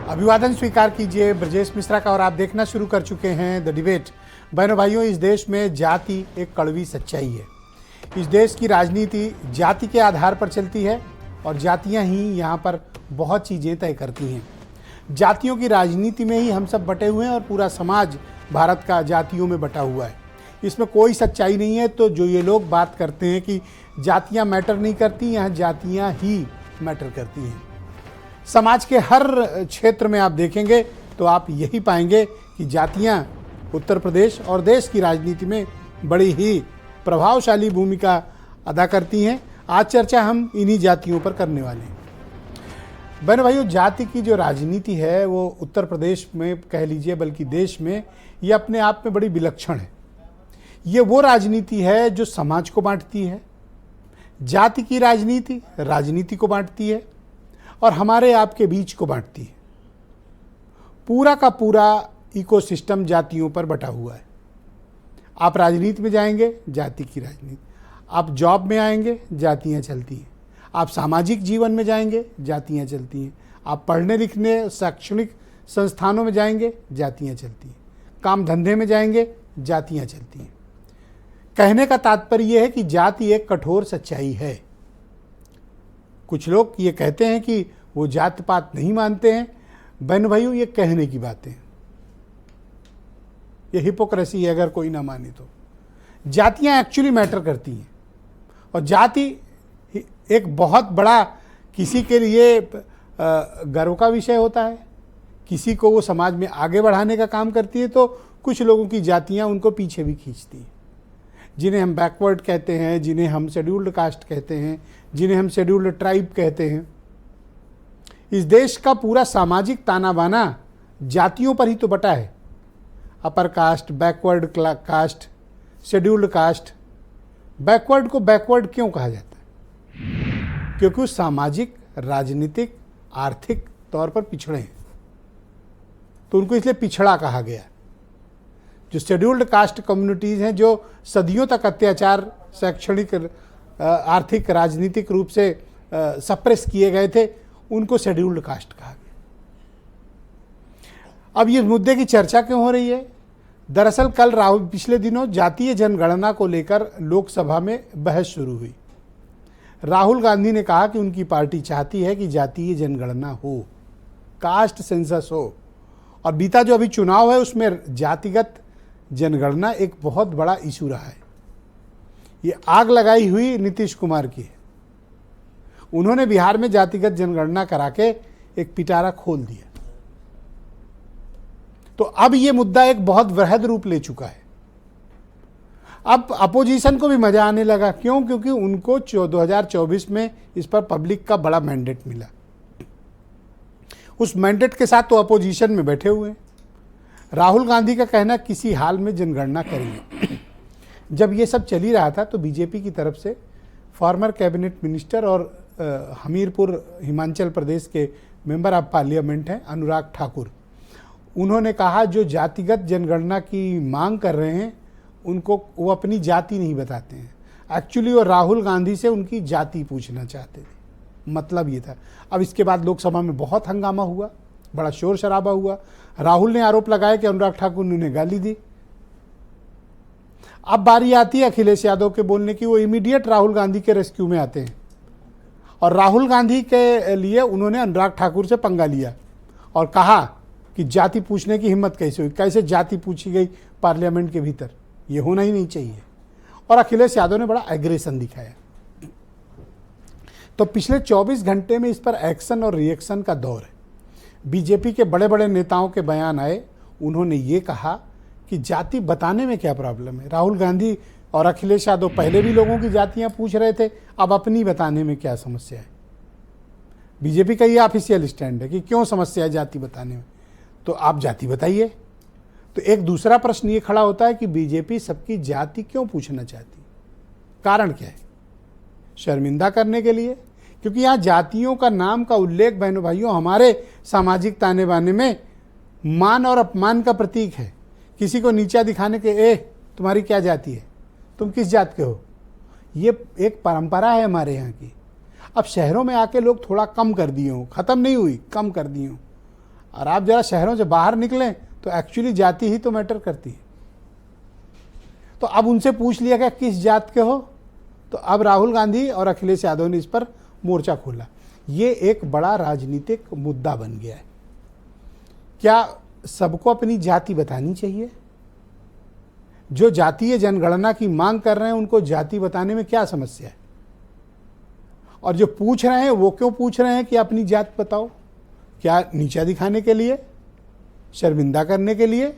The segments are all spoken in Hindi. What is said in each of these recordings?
अभिवादन स्वीकार कीजिए ब्रजेश मिश्रा का और आप देखना शुरू कर चुके हैं द डिबेट। बहनों भाइयों, इस देश में जाति एक कड़वी सच्चाई है। इस देश की राजनीति जाति के आधार पर चलती है और जातियां ही यहाँ पर बहुत चीज़ें तय करती हैं। जातियों की राजनीति में ही हम सब बटे हुए हैं और पूरा समाज भारत का जातियों में बटा हुआ है। इसमें कोई सच्चाई नहीं है। तो जो ये लोग बात करते हैं कि जातियाँ मैटर नहीं करती, यहाँ जातियाँ ही मैटर करती हैं। समाज के हर क्षेत्र में आप देखेंगे तो आप यही पाएंगे कि जातियां उत्तर प्रदेश और देश की राजनीति में बड़ी ही प्रभावशाली भूमिका अदा करती हैं। आज चर्चा हम इन्हीं जातियों पर करने वाले हैं। बहनों भाइयों, जाति की जो राजनीति है वो उत्तर प्रदेश में कह लीजिए बल्कि देश में ये अपने आप में बड़ी विलक्षण है। ये वो राजनीति है जो समाज को बांटती है। जाति की राजनीति राजनीति को बांटती है और हमारे आपके बीच को बांटती है। पूरा का पूरा इकोसिस्टम जातियों पर बटा हुआ है। आप राजनीति में जाएंगे, जाति की राजनीति। आप जॉब में आएंगे, जातियां चलती हैं। आप सामाजिक जीवन में जाएंगे, जातियां चलती हैं। आप पढ़ने लिखने शैक्षणिक संस्थानों में जाएंगे, जातियां चलती हैं। काम धंधे में जाएंगे, जातियां चलती हैं। कहने का तात्पर्य यह है कि जाति एक कठोर सच्चाई है। कुछ लोग ये कहते हैं कि वो जात पात नहीं मानते हैं। बहन भाइयों, ये कहने की बातें हैं। ये हिपोक्रेसी है अगर कोई ना माने तो। जातियां एक्चुअली मैटर करती हैं और जाति एक बहुत बड़ा किसी के लिए गर्व का विषय होता है। किसी को वो समाज में आगे बढ़ाने का काम करती है। तो कुछ लोगों की जातियां उनको पीछे भी खींचती हैं, जिन्हें हम बैकवर्ड कहते हैं, जिन्हें हम शेड्यूल्ड कास्ट कहते हैं, जिन्हें हम शेड्यूल्ड ट्राइब कहते हैं। इस देश का पूरा सामाजिक ताना बाना जातियों पर ही तो बटा है। Upper caste, backward caste, scheduled caste. Backward को बैकवर्ड क्यों कहा जाता है? क्योंकि वो सामाजिक, राजनीतिक, आर्थिक तौर पर पिछड़े हैं, तो उनको इसलिए पिछड़ा कहा गया। जो शेड्यूल्ड कास्ट कम्युनिटीज़ हैं, जो सदियों तक अत्याचार, शैक्षणिक, आर्थिक, राजनीतिक रूप से सप्रेस किए गए थे, उनको शेड्यूल्ड कास्ट कहा गया। अब ये मुद्दे की चर्चा क्यों हो रही है? दरअसल कल पिछले दिनों जातीय जनगणना को लेकर लोकसभा में बहस शुरू हुई। राहुल गांधी ने कहा कि उनकी पार्टी चाहती है कि जातीय जनगणना हो, कास्ट सेंसस हो। और बीता जो अभी चुनाव है उसमें जातिगत जनगणना एक बहुत बड़ा इशू रहा है। ये आग लगाई हुई नीतीश कुमार की है। उन्होंने बिहार में जातिगत जनगणना करा के एक पिटारा खोल दिया। तो अब ये मुद्दा एक बहुत वृहद रूप ले चुका है। अब अपोजिशन को भी मजा आने लगा। क्यों? क्योंकि उनको 2024 में इस पर पब्लिक का बड़ा मैंडेट मिला। उस मैंडेट के साथ तो अपोजिशन में बैठे हुए हैं। राहुल गांधी का कहना किसी हाल में जनगणना करेंगे। जब ये सब चल ही रहा था तो बीजेपी की तरफ से फॉर्मर कैबिनेट मिनिस्टर और हमीरपुर हिमाचल प्रदेश के मेंबर ऑफ पार्लियामेंट हैं अनुराग ठाकुर, उन्होंने कहा जो जातिगत जनगणना की मांग कर रहे हैं उनको वो अपनी जाति नहीं बताते हैं। एक्चुअली वो राहुल गांधी से उनकी जाति पूछना चाहते थे, मतलब ये था। अब इसके बाद लोकसभा में बहुत हंगामा हुआ, बड़ा शोर शराबा हुआ। राहुल ने आरोप लगाया कि अनुराग ठाकुर ने उन्हें गाली दी। अब बारी आती है अखिलेश यादव के बोलने की। वो इमीडिएट राहुल गांधी के रेस्क्यू में आते हैं और राहुल गांधी के लिए उन्होंने अनुराग ठाकुर से पंगा लिया और कहा कि जाति पूछने की हिम्मत कैसे हुई, कैसे जाति पूछी गई पार्लियामेंट के भीतर, ये होना ही नहीं चाहिए। और अखिलेश यादव ने बड़ा एग्रेशन दिखाया। तो पिछले 24 घंटे में इस पर एक्शन और रिएक्शन का दौर है। बीजेपी के बड़े बड़े नेताओं के बयान आए। उन्होंने ये कहा कि जाति बताने में क्या प्रॉब्लम है। राहुल गांधी और अखिलेश यादव पहले भी लोगों की जातियां पूछ रहे थे, अब अपनी बताने में क्या समस्या है। बीजेपी का ये ऑफिशियल स्टैंड है कि क्यों समस्या है जाति बताने में, तो आप जाति बताइए। तो एक दूसरा प्रश्न ये खड़ा होता है कि बीजेपी सबकी जाति क्यों पूछना चाहती, कारण क्या है? शर्मिंदा करने के लिए? क्योंकि यहाँ जातियों का नाम का उल्लेख बहनों भाइयों हमारे सामाजिक ताने बाने में मान और अपमान का प्रतीक है। किसी को नीचा दिखाने के, ए तुम्हारी क्या जाति है, तुम किस जात के हो, ये एक परंपरा है हमारे यहाँ की। अब शहरों में आके लोग थोड़ा कम कर दिए हों, ख़त्म नहीं हुई, कम कर दिए हों। और आप जरा शहरों से बाहर निकलें तो एक्चुअली जाति ही तो मैटर करती है। तो अब उनसे पूछ लिया गया किस जात के हो, तो अब राहुल गांधी और अखिलेश यादव ने इस पर मोर्चा खोला। ये एक बड़ा राजनीतिक मुद्दा बन गया है। क्या सबको अपनी जाति बतानी चाहिए? जो जातीय जनगणना की मांग कर रहे हैं उनको जाति बताने में क्या समस्या है? और जो पूछ रहे हैं वो क्यों पूछ रहे हैं कि अपनी जात बताओ? क्या नीचा दिखाने के लिए, शर्मिंदा करने के लिए,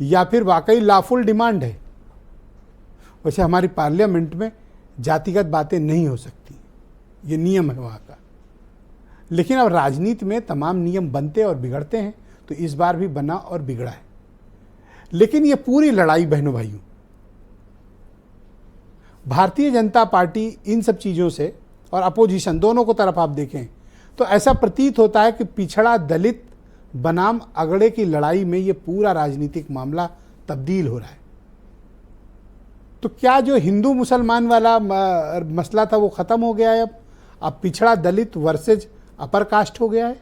या फिर वाकई लाफुल डिमांड है? वैसे हमारी पार्लियामेंट में जातिगत बातें नहीं हो सकती, ये नियम है वहाँ का। लेकिन अब राजनीति में तमाम नियम बनते और बिगड़ते हैं, तो इस बार भी बना और बिगड़ा है। लेकिन ये पूरी लड़ाई बहनों भाइयों, भारतीय जनता पार्टी इन सब चीज़ों से और अपोजिशन दोनों को तरफ आप देखें तो ऐसा प्रतीत होता है कि पिछड़ा दलित बनाम अगड़े की लड़ाई में ये पूरा राजनीतिक मामला तब्दील हो रहा है। तो क्या जो हिंदू मुसलमान वाला मसला था वो ख़त्म हो गया है? अब पिछड़ा दलित वर्सेज अपर कास्ट हो गया है।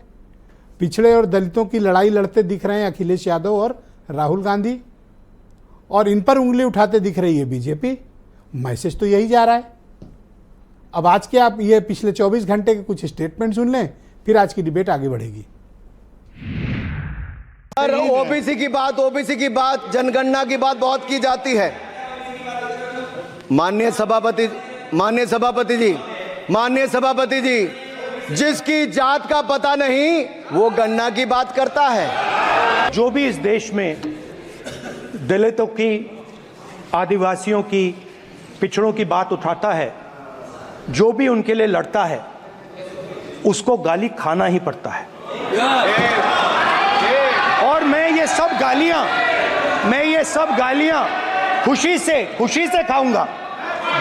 पिछड़े और दलितों की लड़ाई लड़ते दिख रहे हैं अखिलेश यादव और राहुल गांधी, और इन पर उंगली उठाते दिख रही है बीजेपी। मैसेज तो यही जा रहा है। अब आज के आप ये पिछले 24 घंटे के कुछ स्टेटमेंट सुन लें, फिर आज की डिबेट आगे बढ़ेगी। ओबीसी की बात, जनगणना की बात बहुत की जाती है। माननीय सभापति जी, जिसकी जात का पता नहीं वो गणना की बात करता है। जो भी इस देश में दलितों की, आदिवासियों की, पिछड़ों की बात उठाता है, जो भी उनके लिए लड़ता है, उसको गाली खाना ही पड़ता है। और मैं ये सब गालियां खुशी से खाऊंगा।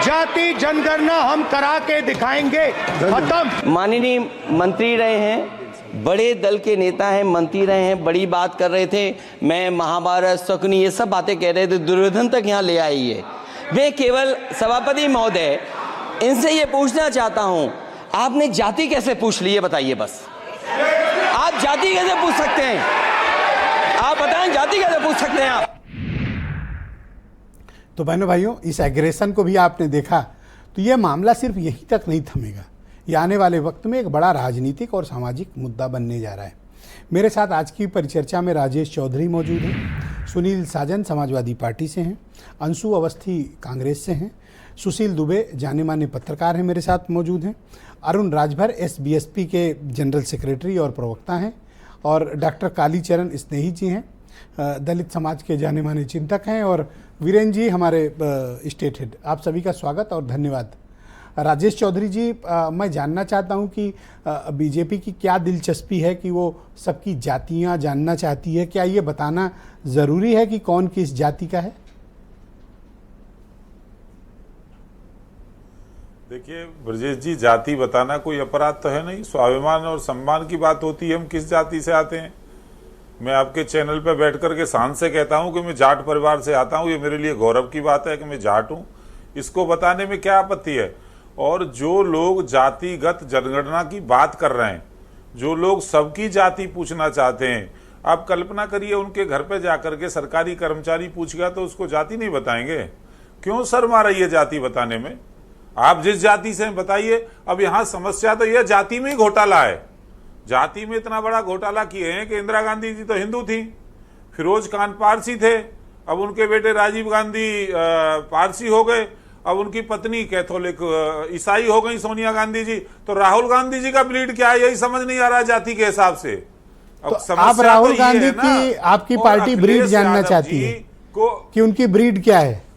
जाति जनगणना हम करा के दिखाएंगे, खत्म। माननीय मंत्री रहे हैं, बड़े दल के नेता हैं, मंत्री रहे हैं, बड़ी बात कर रहे थे। मैं महाभारत, शकुनी, ये सब बातें कह रहे थे, दुर्योधन तक यहाँ ले आई है। मैं केवल सभापति महोदय इनसे ये पूछना चाहता हूं, आपने जाति कैसे पूछ ली है बताइए बस। आप जाति कैसे पूछ सकते हैं? आप बताएं, जाति कैसे पूछ सकते हैं आप? तो बहनों भाइयों, इस एग्रेशन को भी आपने देखा, तो ये मामला सिर्फ यहीं तक नहीं थमेगा। ये आने वाले वक्त में एक बड़ा राजनीतिक और सामाजिक मुद्दा बनने जा रहा है। मेरे साथ आज की परिचर्चा में राजेश चौधरी मौजूद हैं, सुनील साजन समाजवादी पार्टी से हैं, अंशु अवस्थी कांग्रेस से हैं, सुशील दुबे जाने माने पत्रकार हैं मेरे साथ मौजूद हैं, अरुण राजभर एसबीएसपी के जनरल सेक्रेटरी और प्रवक्ता हैं, और डॉक्टर कालीचरण स्नेही जी हैं, दलित समाज के जाने माने चिंतक हैं, और वीरेंद्र जी हमारे स्टेट हेड। आप सभी का स्वागत और धन्यवाद। राजेश चौधरी जी, मैं जानना चाहता हूं कि बीजेपी की क्या दिलचस्पी है कि वो सबकी जातियां जानना चाहती है? क्या ये बताना ज़रूरी है कि कौन किस जाति का है? देखिए ब्रजेश जी, जाति बताना कोई अपराध तो है नहीं। स्वाभिमान और सम्मान की बात होती है, हम किस जाति से आते हैं। मैं आपके चैनल पर बैठ कर के शान से कहता हूं कि मैं जाट परिवार से आता हूं। ये मेरे लिए गौरव की बात है कि मैं जाट हूं। इसको बताने में क्या आपत्ति है? और जो लोग जातिगत जनगणना की बात कर रहे हैं, जो लोग सबकी जाति पूछना चाहते हैं, आप कल्पना करिए उनके घर पे जाकर के सरकारी कर्मचारी पूछ गया तो उसको जाति नहीं बताएंगे? क्यों शर्म आ रही है जाति बताने में? आप जिस जाति से बताइए। अब यहाँ समस्या तो यह जाति में ही घोटाला है। जाति में इतना बड़ा घोटाला किए हैं कि इंदिरा गांधी जी तो हिंदू थी, फिरोज खान पारसी थे, अब उनके बेटे राजीव गांधी पारसी हो गए, अब उनकी पत्नी कैथोलिक ईसाई हो गई सोनिया गांधी जी। तो राहुल गांधी जी का ब्रीड क्या है, यही समझ नहीं आ रहा जाति के हिसाब से। अब तो आप राहुल गांधी की, आपकी पार्टी ब्रीड जानना चाहती है कि उनकी ब्रीड क्या है?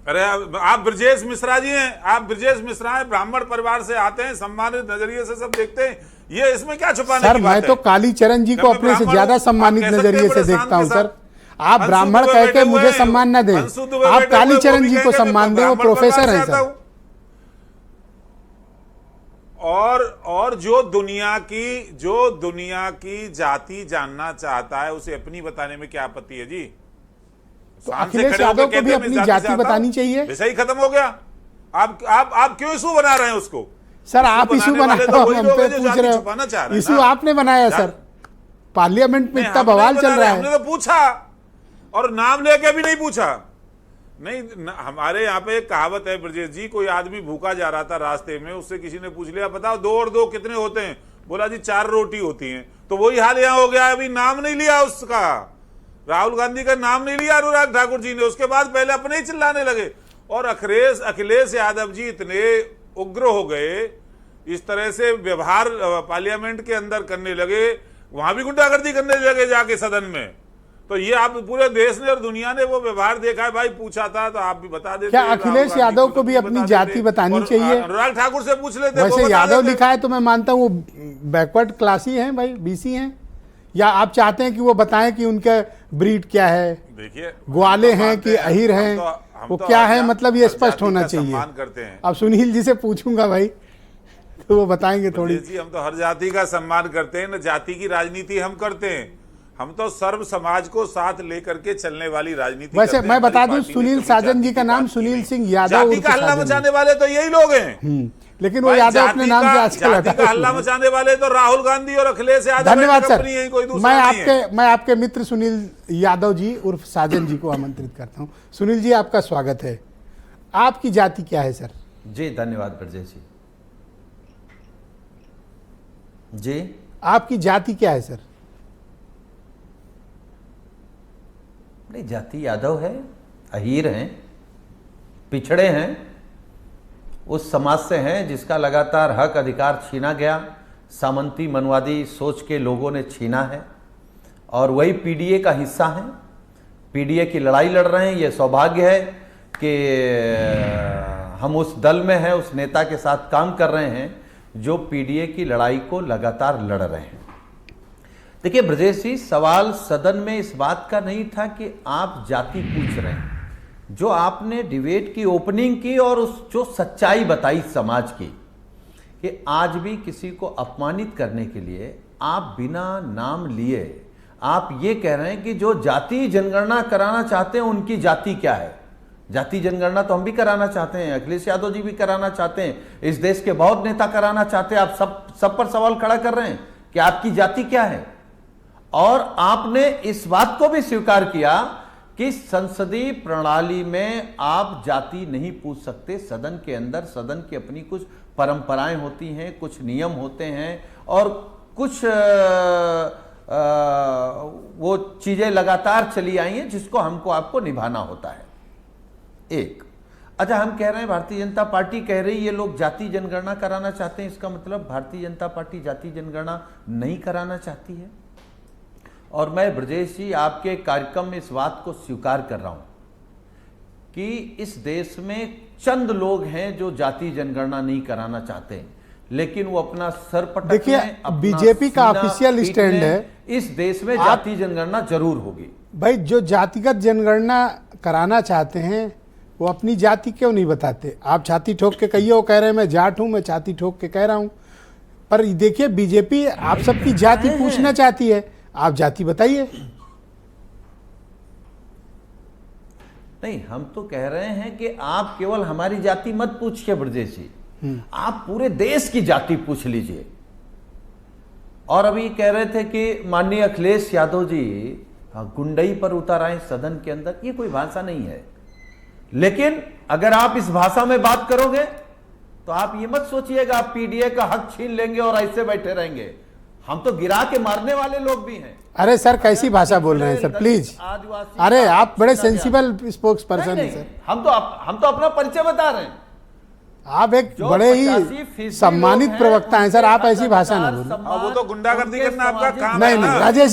अरे आप ब्रजेश मिश्रा जी हैं, आप ब्रजेश मिश्रा हैं, ब्राह्मण परिवार से आते हैं, सम्मानित नजरिए से सब देखते हैं। ये इसमें क्या छुपाने सर, की बात है? मैं तो कालीचरण जी को अपने से ज्यादा सम्मानित नजरिए से देखता हूं सर। आप ब्राह्मण कह के मुझे सम्मान न दें, आप कालीचरण जी को सम्मान दें, वो प्रोफेसर हैं सर। और जो दुनिया की जाति जानना चाहता है उसे अपनी बताने में क्या आपत्ति है जी? तो अखिलेश यादव को भी अपनी जाति बतानी चाहिए। वैसे ही खत्म हो गया। आप क्यों इशू बना रहे हैं उसको? सर आप इशू बना रहे हो, हम पे पूछ रहे हो। इशू आपने बनाया सर, पार्लियामेंट में नहीं, इतना हम नहीं बवाल बता चल रहे, रहा है। हमने तो पूछा और नाम लेके भी नहीं पूछा। नहीं हमारे यहाँ पे एक कहावत है ब्रजेश जी, कोई आदमी भूखा जा रहा था रास्ते में, उससे किसी ने पूछ लिया बताओ 2 और 2 कितने होते हैं, बोला जी 4 रोटी होती हैं। तो वही हाल यहाँ हो गया, अभी नाम नहीं लिया उसका, राहुल गांधी का नाम नहीं लिया अनुराग ठाकुर जी ने, उसके बाद पहले अपने ही चिल्लाने लगे। और अखिलेश यादव जी इतने उग्र हो गए, इस तरह से व्यवहार पार्लियामेंट के अंदर करने लगे, वहां भी गुंडागर्दी करने लगे जाके सदन में। तो ये आप पूरे देश ने और दुनिया ने वो व्यवहार देखा है। भाई पूछा था तो आप भी बता देते। क्या अखिलेश यादव को भी अपनी जाति बतानी चाहिए? अनुराग ठाकुर से पूछ लेते। वैसे यादव लिखा है तो मैं मानता हूँ वो बैकवर्ड क्लास ही हैं भाई, बीसी हैं, या आप चाहते हैं कि वो बताएं कि उनका ब्रीड क्या है, देखिए ग्वाले हैं कि अहीर हैं, वो क्या है, मतलब ये स्पष्ट होना चाहिए। सम्मान करते हैं। अब सुनील जी से पूछूंगा भाई तो वो बताएंगे थोड़ी। जी हम तो हर जाति का सम्मान करते हैं, न जाति की राजनीति हम करते हैं। हम तो सर्व समाज को साथ लेकर के चलने वाली राजनीति वैसे करते हैं। मैं बता हमारी दूं पार्टी सुनील ने साजन कभी जी का जाति नाम की सुनील बात सिंह की यादव नहीं। जाति उर्फ का हल्ला साजन मचाने वाले तो यही लोग हैं। लेकिन वो भाई यादव अपने नाम से आजकल जाति हटा का हल्ला मचाने वाले तो राहुल गांधी और अखिलेश यादव धन्यवाद सर। कंपनी है, कोई दूसरा नहीं है। मैं आपके मित्र सुनील यादव जी उर्फ साजन जी को आमंत्रित करता हूं। सुनील जी आपका स्वागत है। आपकी जाति क्या है सर? जी धन्यवाद ब्रजेश जी। जी आपकी जाति क्या है सर? नहीं, जाति यादव है, अहीर हैं, पिछड़े हैं, उस समाज से हैं जिसका लगातार हक अधिकार छीना गया, सामंती मनवादी सोच के लोगों ने छीना है, और वही पीडीए का हिस्सा हैं। पीडीए की लड़ाई लड़ रहे हैं। ये सौभाग्य है कि हम उस दल में हैं, उस नेता के साथ काम कर रहे हैं जो पीडीए की लड़ाई को लगातार लड़ रहे हैं। देखिए ब्रजेश जी, सवाल सदन में इस बात का नहीं था कि आप जाति पूछ रहे हैं। जो आपने डिबेट की ओपनिंग की और उस जो सच्चाई बताई समाज की, कि आज भी किसी को अपमानित करने के लिए आप बिना नाम लिए आप ये कह रहे हैं कि जो जाति जनगणना कराना चाहते हैं उनकी जाति क्या है। जाति जनगणना तो हम भी कराना चाहते हैं, अखिलेश यादव जी भी कराना चाहते हैं, इस देश के बहुत नेता कराना चाहते हैं। आप सब पर सवाल खड़ा कर रहे हैं कि आपकी जाति क्या है। और आपने इस बात को भी स्वीकार किया कि संसदीय प्रणाली में आप जाति नहीं पूछ सकते। सदन के अंदर सदन की अपनी कुछ परंपराएं होती हैं, कुछ नियम होते हैं और कुछ वो चीजें लगातार चली आई हैं जिसको हमको आपको निभाना होता है। एक अच्छा, हम कह रहे हैं भारतीय जनता पार्टी कह रही ये लोग जाति जनगणना कराना चाहते हैं, इसका मतलब भारतीय जनता पार्टी जाति जनगणना नहीं कराना चाहती है। और मैं ब्रजेश जी आपके कार्यक्रम में इस बात को स्वीकार कर रहा हूं कि इस देश में चंद लोग हैं जो जाति जनगणना नहीं कराना चाहते, लेकिन वो अपना सर पटक देखिए, बीजेपी का ऑफिशियल स्टैंड है इस देश में जाति जनगणना जरूर होगी। भाई जो जातिगत जनगणना कराना चाहते हैं वो अपनी जाति क्यों नहीं बताते? आप छाती ठोक के कहिए, वो कह रहे हैं मैं जाट हूं, मैं छाती ठोक के कह रहा हूं। पर देखिए बीजेपी आप सबकी जाति पूछना चाहती है, आप जाति बताइए। नहीं, हम तो कह रहे हैं कि आप केवल हमारी जाति मत पूछिए ब्रजेश जी, आप पूरे देश की जाति पूछ लीजिए। और अभी कह रहे थे कि माननीय अखिलेश यादव जी गुंडई पर उतर आए सदन के अंदर, ये कोई भाषा नहीं है। लेकिन अगर आप इस भाषा में बात करोगे तो आप ये मत सोचिएगा आप पीडीए का हक छीन लेंगे और ऐसे बैठे रहेंगे। हम तो गिरा के मारने वाले लोग भी हैं। अरे सर कैसी भाषा बोल रहे हैं सर, प्लीज। अरे आप बड़े सेंसिबल स्पोक्स पर्सन हैं सर। हम तो अपना परिचय बता रहे हैं। आप एक बड़े ही सम्मानित प्रवक्ता हैं सर, आप ऐसी भाषा ना बोलें। वो तो गुंडागर्दी करना आपका काम नहीं है नहीं ना। राजेश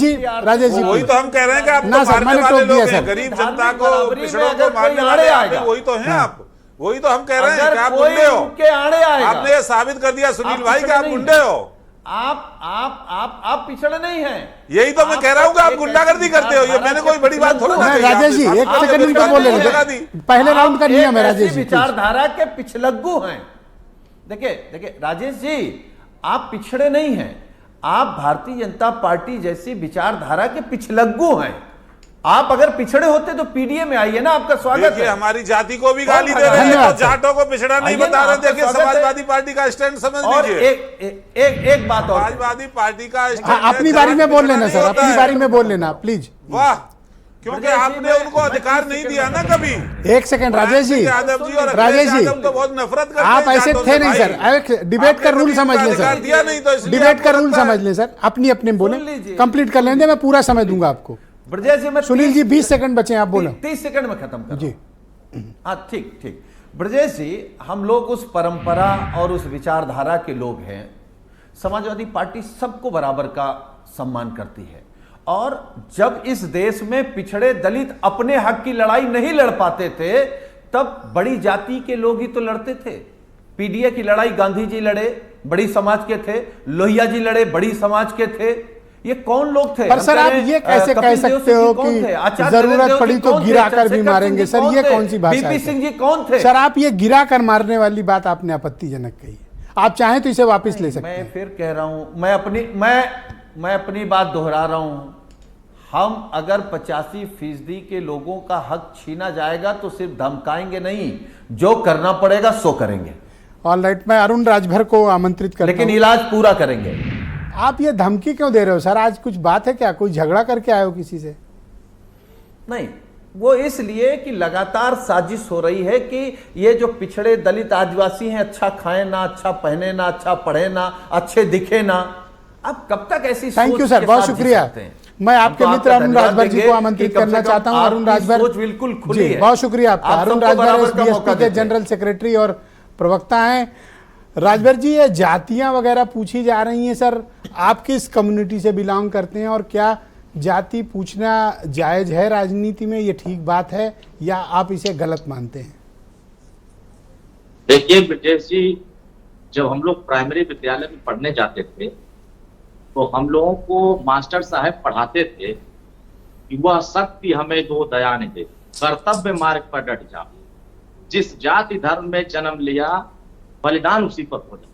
जी वही तो हम कह रहे हैं कि आप ना तो सर, मारने मैंने वाले टोक दिया लोग हैं, सर। गरीब जनता को, पिछड़ों को मारने वाले वही तो हैं आप। वही तो हम कह रहे हैं कि आप गुंडे हो। आपने ये साबित कर दिया सुनील भाई कि आप गुंडे हो। आप पिछड़े नहीं हैं। यही तो मैं कह रहा हूँ कि आप गुंडागर्दी करते हो। ये मैंने कोई बड़ी बात थोड़ा ना कही। राजेश जी एक सेकंड इनको बोलने लगे, पहले राउंड का नियम है राजेश जी। विचारधारा के पिछलग्गू हैं। देखिए राजेश जी, आप पिछड़े नहीं हैं, आप भारतीय जनता पार्टी जैसी विचारधारा के पिछलग्गू हैं। आप अगर पिछड़े होते तो पीडीए में आइए ना, आपका स्वागत देखिए है। हमारी जाति को भी गाली दे रहे हैं, धन्यवाद तो जाटों को पिछड़ा नहीं आइए ना, बता रहे। आपका देखिए स्वागत है। समाजवादी पार्टी का स्टैंड समझ और लीजिए। एक बात और, समाजवादी पार्टी का स्टैंड हाँ, अपनी बारी में बोल लेना सर, अपनी बारी में बोल लेना प्लीज। वाह, क्योंकि आपने उनको अधिकार नहीं दिया ना कभी। एक सेकंड राजेश जी, यादव जी और राजेश अखिलेश जी, यादव तो बहुत नफरत करते आप हैं ऐसे जाटों थे से नहीं भाई। सर। डिबेट का आपने रूल कभी समझ उनका लें अधिकार सर, दिया नहीं, तो इसलिए डिबेट का आपको रूल लगता है। समझ लें सर, अपनी अपने बोले, लीजिए। कंप्लीट कर लेंगे, मैं पूरा समय दूंगा आपको। ब्रजेश जी, मैं सुनील जी 20 सेकंड बचे, आप बोलो 30 सेकंड में खत्म कर जी। हाँ, ठीक ठीक। ब्रजेश जी, हम लोग उस परंपरा और उस विचारधारा के लोग हैं। समाजवादी पार्टी सबको बराबर का सम्मान करती है, और जब इस देश में पिछड़े दलित अपने हक की लड़ाई नहीं लड़ पाते थे, तब बड़ी जाति के लोग ही तो लड़ते थे। पीडीए की लड़ाई गांधी जी लड़े, बड़ी समाज के थे। लोहिया जी लड़े, बड़ी समाज के थे। ये कौन लोग थे? पर सर आप ये कैसे कह सकते हो कि जरूरत पड़ी तो गिरा कर भी मारेंगे? सर ये कौन सी भाषा बीपी सिंह जी कौन थे? सर आप ये गिरा कर मारने वाली बात आपने आपत्तिजनक कही है, आप चाहें तो इसे वापस ले सकते मैं हैं। फिर कह रहा हूं, मैं अपनी बात दोहरा रहा हूं। हम अगर 85% के लोगों का हक छीना जाएगा तो सिर्फ धमकाएंगे नहीं, जो करना पड़ेगा सो करेंगे। ऑल राइट, मैं अरुण राजभर को आमंत्रित करता लेकिन हूं। इलाज पूरा करेंगे। आप ये धमकी क्यों दे रहे हो सर? आज कुछ बात है क्या? कोई झगड़ा करके आए हो किसी से? नहीं, वो इसलिए कि लगातार साजिश हो रही है कि ये जो पिछड़े दलित आदिवासी हैं, अच्छा खाएं ना, अच्छा पहने ना, अच्छा पढ़े ना, अच्छे दिखे ना। अब कब तक ऐसी थैंक यू सर, बहुत शुक्रिया। मैं आपके मित्र अरुण राजभर जी को आमंत्रित करना चाहता हूं। अरुण राजभर, सोच बिल्कुल खुली जी, है। बहुत शुक्रिया आपका। आप अरुण सबको राजभर बराबर का बीएसपी मौका के देते हैं। जनरल सेक्रेटरी और प्रवक्ता हैं। राजभर जी, ये जातियां वगैरह पूछी जा रही हैं सर, आप किस कम्युनिटी से बिलोंग करते हैं और क्या जाति पूछना जायज है राजनीति में? ये ठीक बात है या आप इसे गलत मानते हैं? देखिए ब्रजेश जी, जब हम लोग प्राइमरी विद्यालय में पढ़ने जाते थे तो हम लोगों को मास्टर साहब पढ़ाते थे कि वह शक्ति हमें दो दया ने दे, कर्तव्य मार्ग पर डट जा, जिस जाति धर्म में जन्म लिया बलिदान उसी पर हो जाए।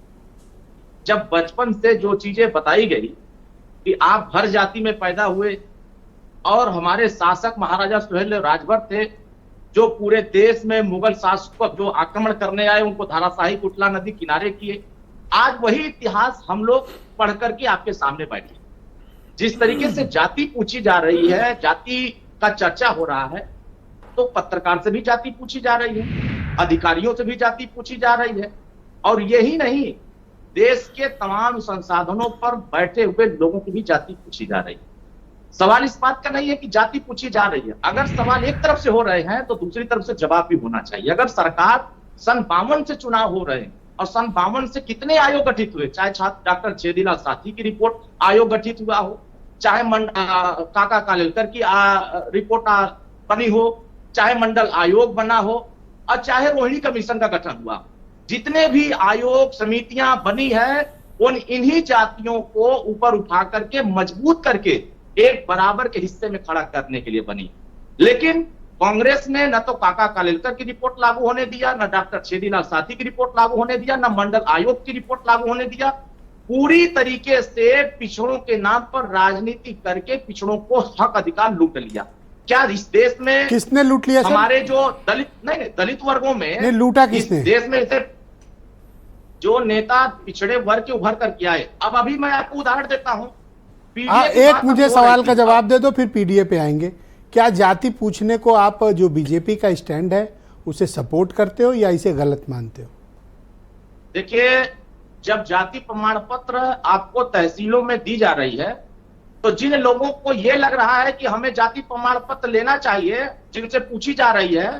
जब बचपन से जो चीजें बताई गई कि आप हर जाति में पैदा हुए, और हमारे शासक महाराजा सुहेल राजभर थे जो पूरे देश में मुगल शासकों पर जो आक्रमण करने आए उनको धाराशाही कुटला नदी किनारे किए। आज वही इतिहास हम लोग पढ़ करके आपके सामने बैठे। जिस तरीके से जाति पूछी जा रही है, जाति का चर्चा हो रहा है, तो पत्रकार से भी जाति पूछी जा रही है, अधिकारियों से भी जाति पूछी जा रही है, और यही नहीं, देश के तमाम संसाधनों पर बैठे हुए लोगों की भी जाति पूछी जा रही है। सवाल इस बात का नहीं है कि जाति पूछी जा रही है। अगर सवाल एक तरफ से हो रहे हैं तो दूसरी तरफ से जवाब भी होना चाहिए। अगर सरकार सन 52 से चुनाव हो रहे हैं और सन 52 से कितने आयोग गठित हुए, चाहे छात्र डॉक्टर छेदीलाल साथी की रिपोर्ट आयोग गठित हुआ हो, चाहे काका कालेलकर की रिपोर्ट बनी हो, चाहे मंडल आयोग बना हो, और चाहे रोहिणी कमीशन का गठन हुआ, जितने भी आयोग समितियां बनी है उन इन्हीं जातियों को ऊपर उठा करके मजबूत करके एक बराबर के हिस्से में खड़ा करने के लिए बनी। लेकिन कांग्रेस ने न तो काका कालेलकर की रिपोर्ट लागू होने दिया, न डॉक्टर छेदीलाल साथी की रिपोर्ट लागू होने दिया, न मंडल आयोग की रिपोर्ट लागू होने दिया। पूरी तरीके से पिछड़ों के नाम पर राजनीति करके पिछड़ों को हक अधिकार लूट लिया। क्या इस देश में किसने लूट लिया सर? हमारे जो दलित वर्गों में नहीं, लूटा किसने? इस देश में से जो नेता पिछड़े वर्ग के उभर करके आए। अब अभी मैं आपको उदाहरण देता हूं। एक मुझे सवाल का जवाब दे दो, फिर पीडीए पे आएंगे। क्या जाति पूछने को आप जो बीजेपी का स्टैंड है उसे सपोर्ट करते हो या इसे गलत मानते हो? देखिए, जब जाति प्रमाण पत्र आपको तहसीलों में दी जा रही है तो जिन लोगों को यह लग रहा है कि हमें जाति प्रमाण पत्र लेना चाहिए, जिनसे पूछी जा रही है,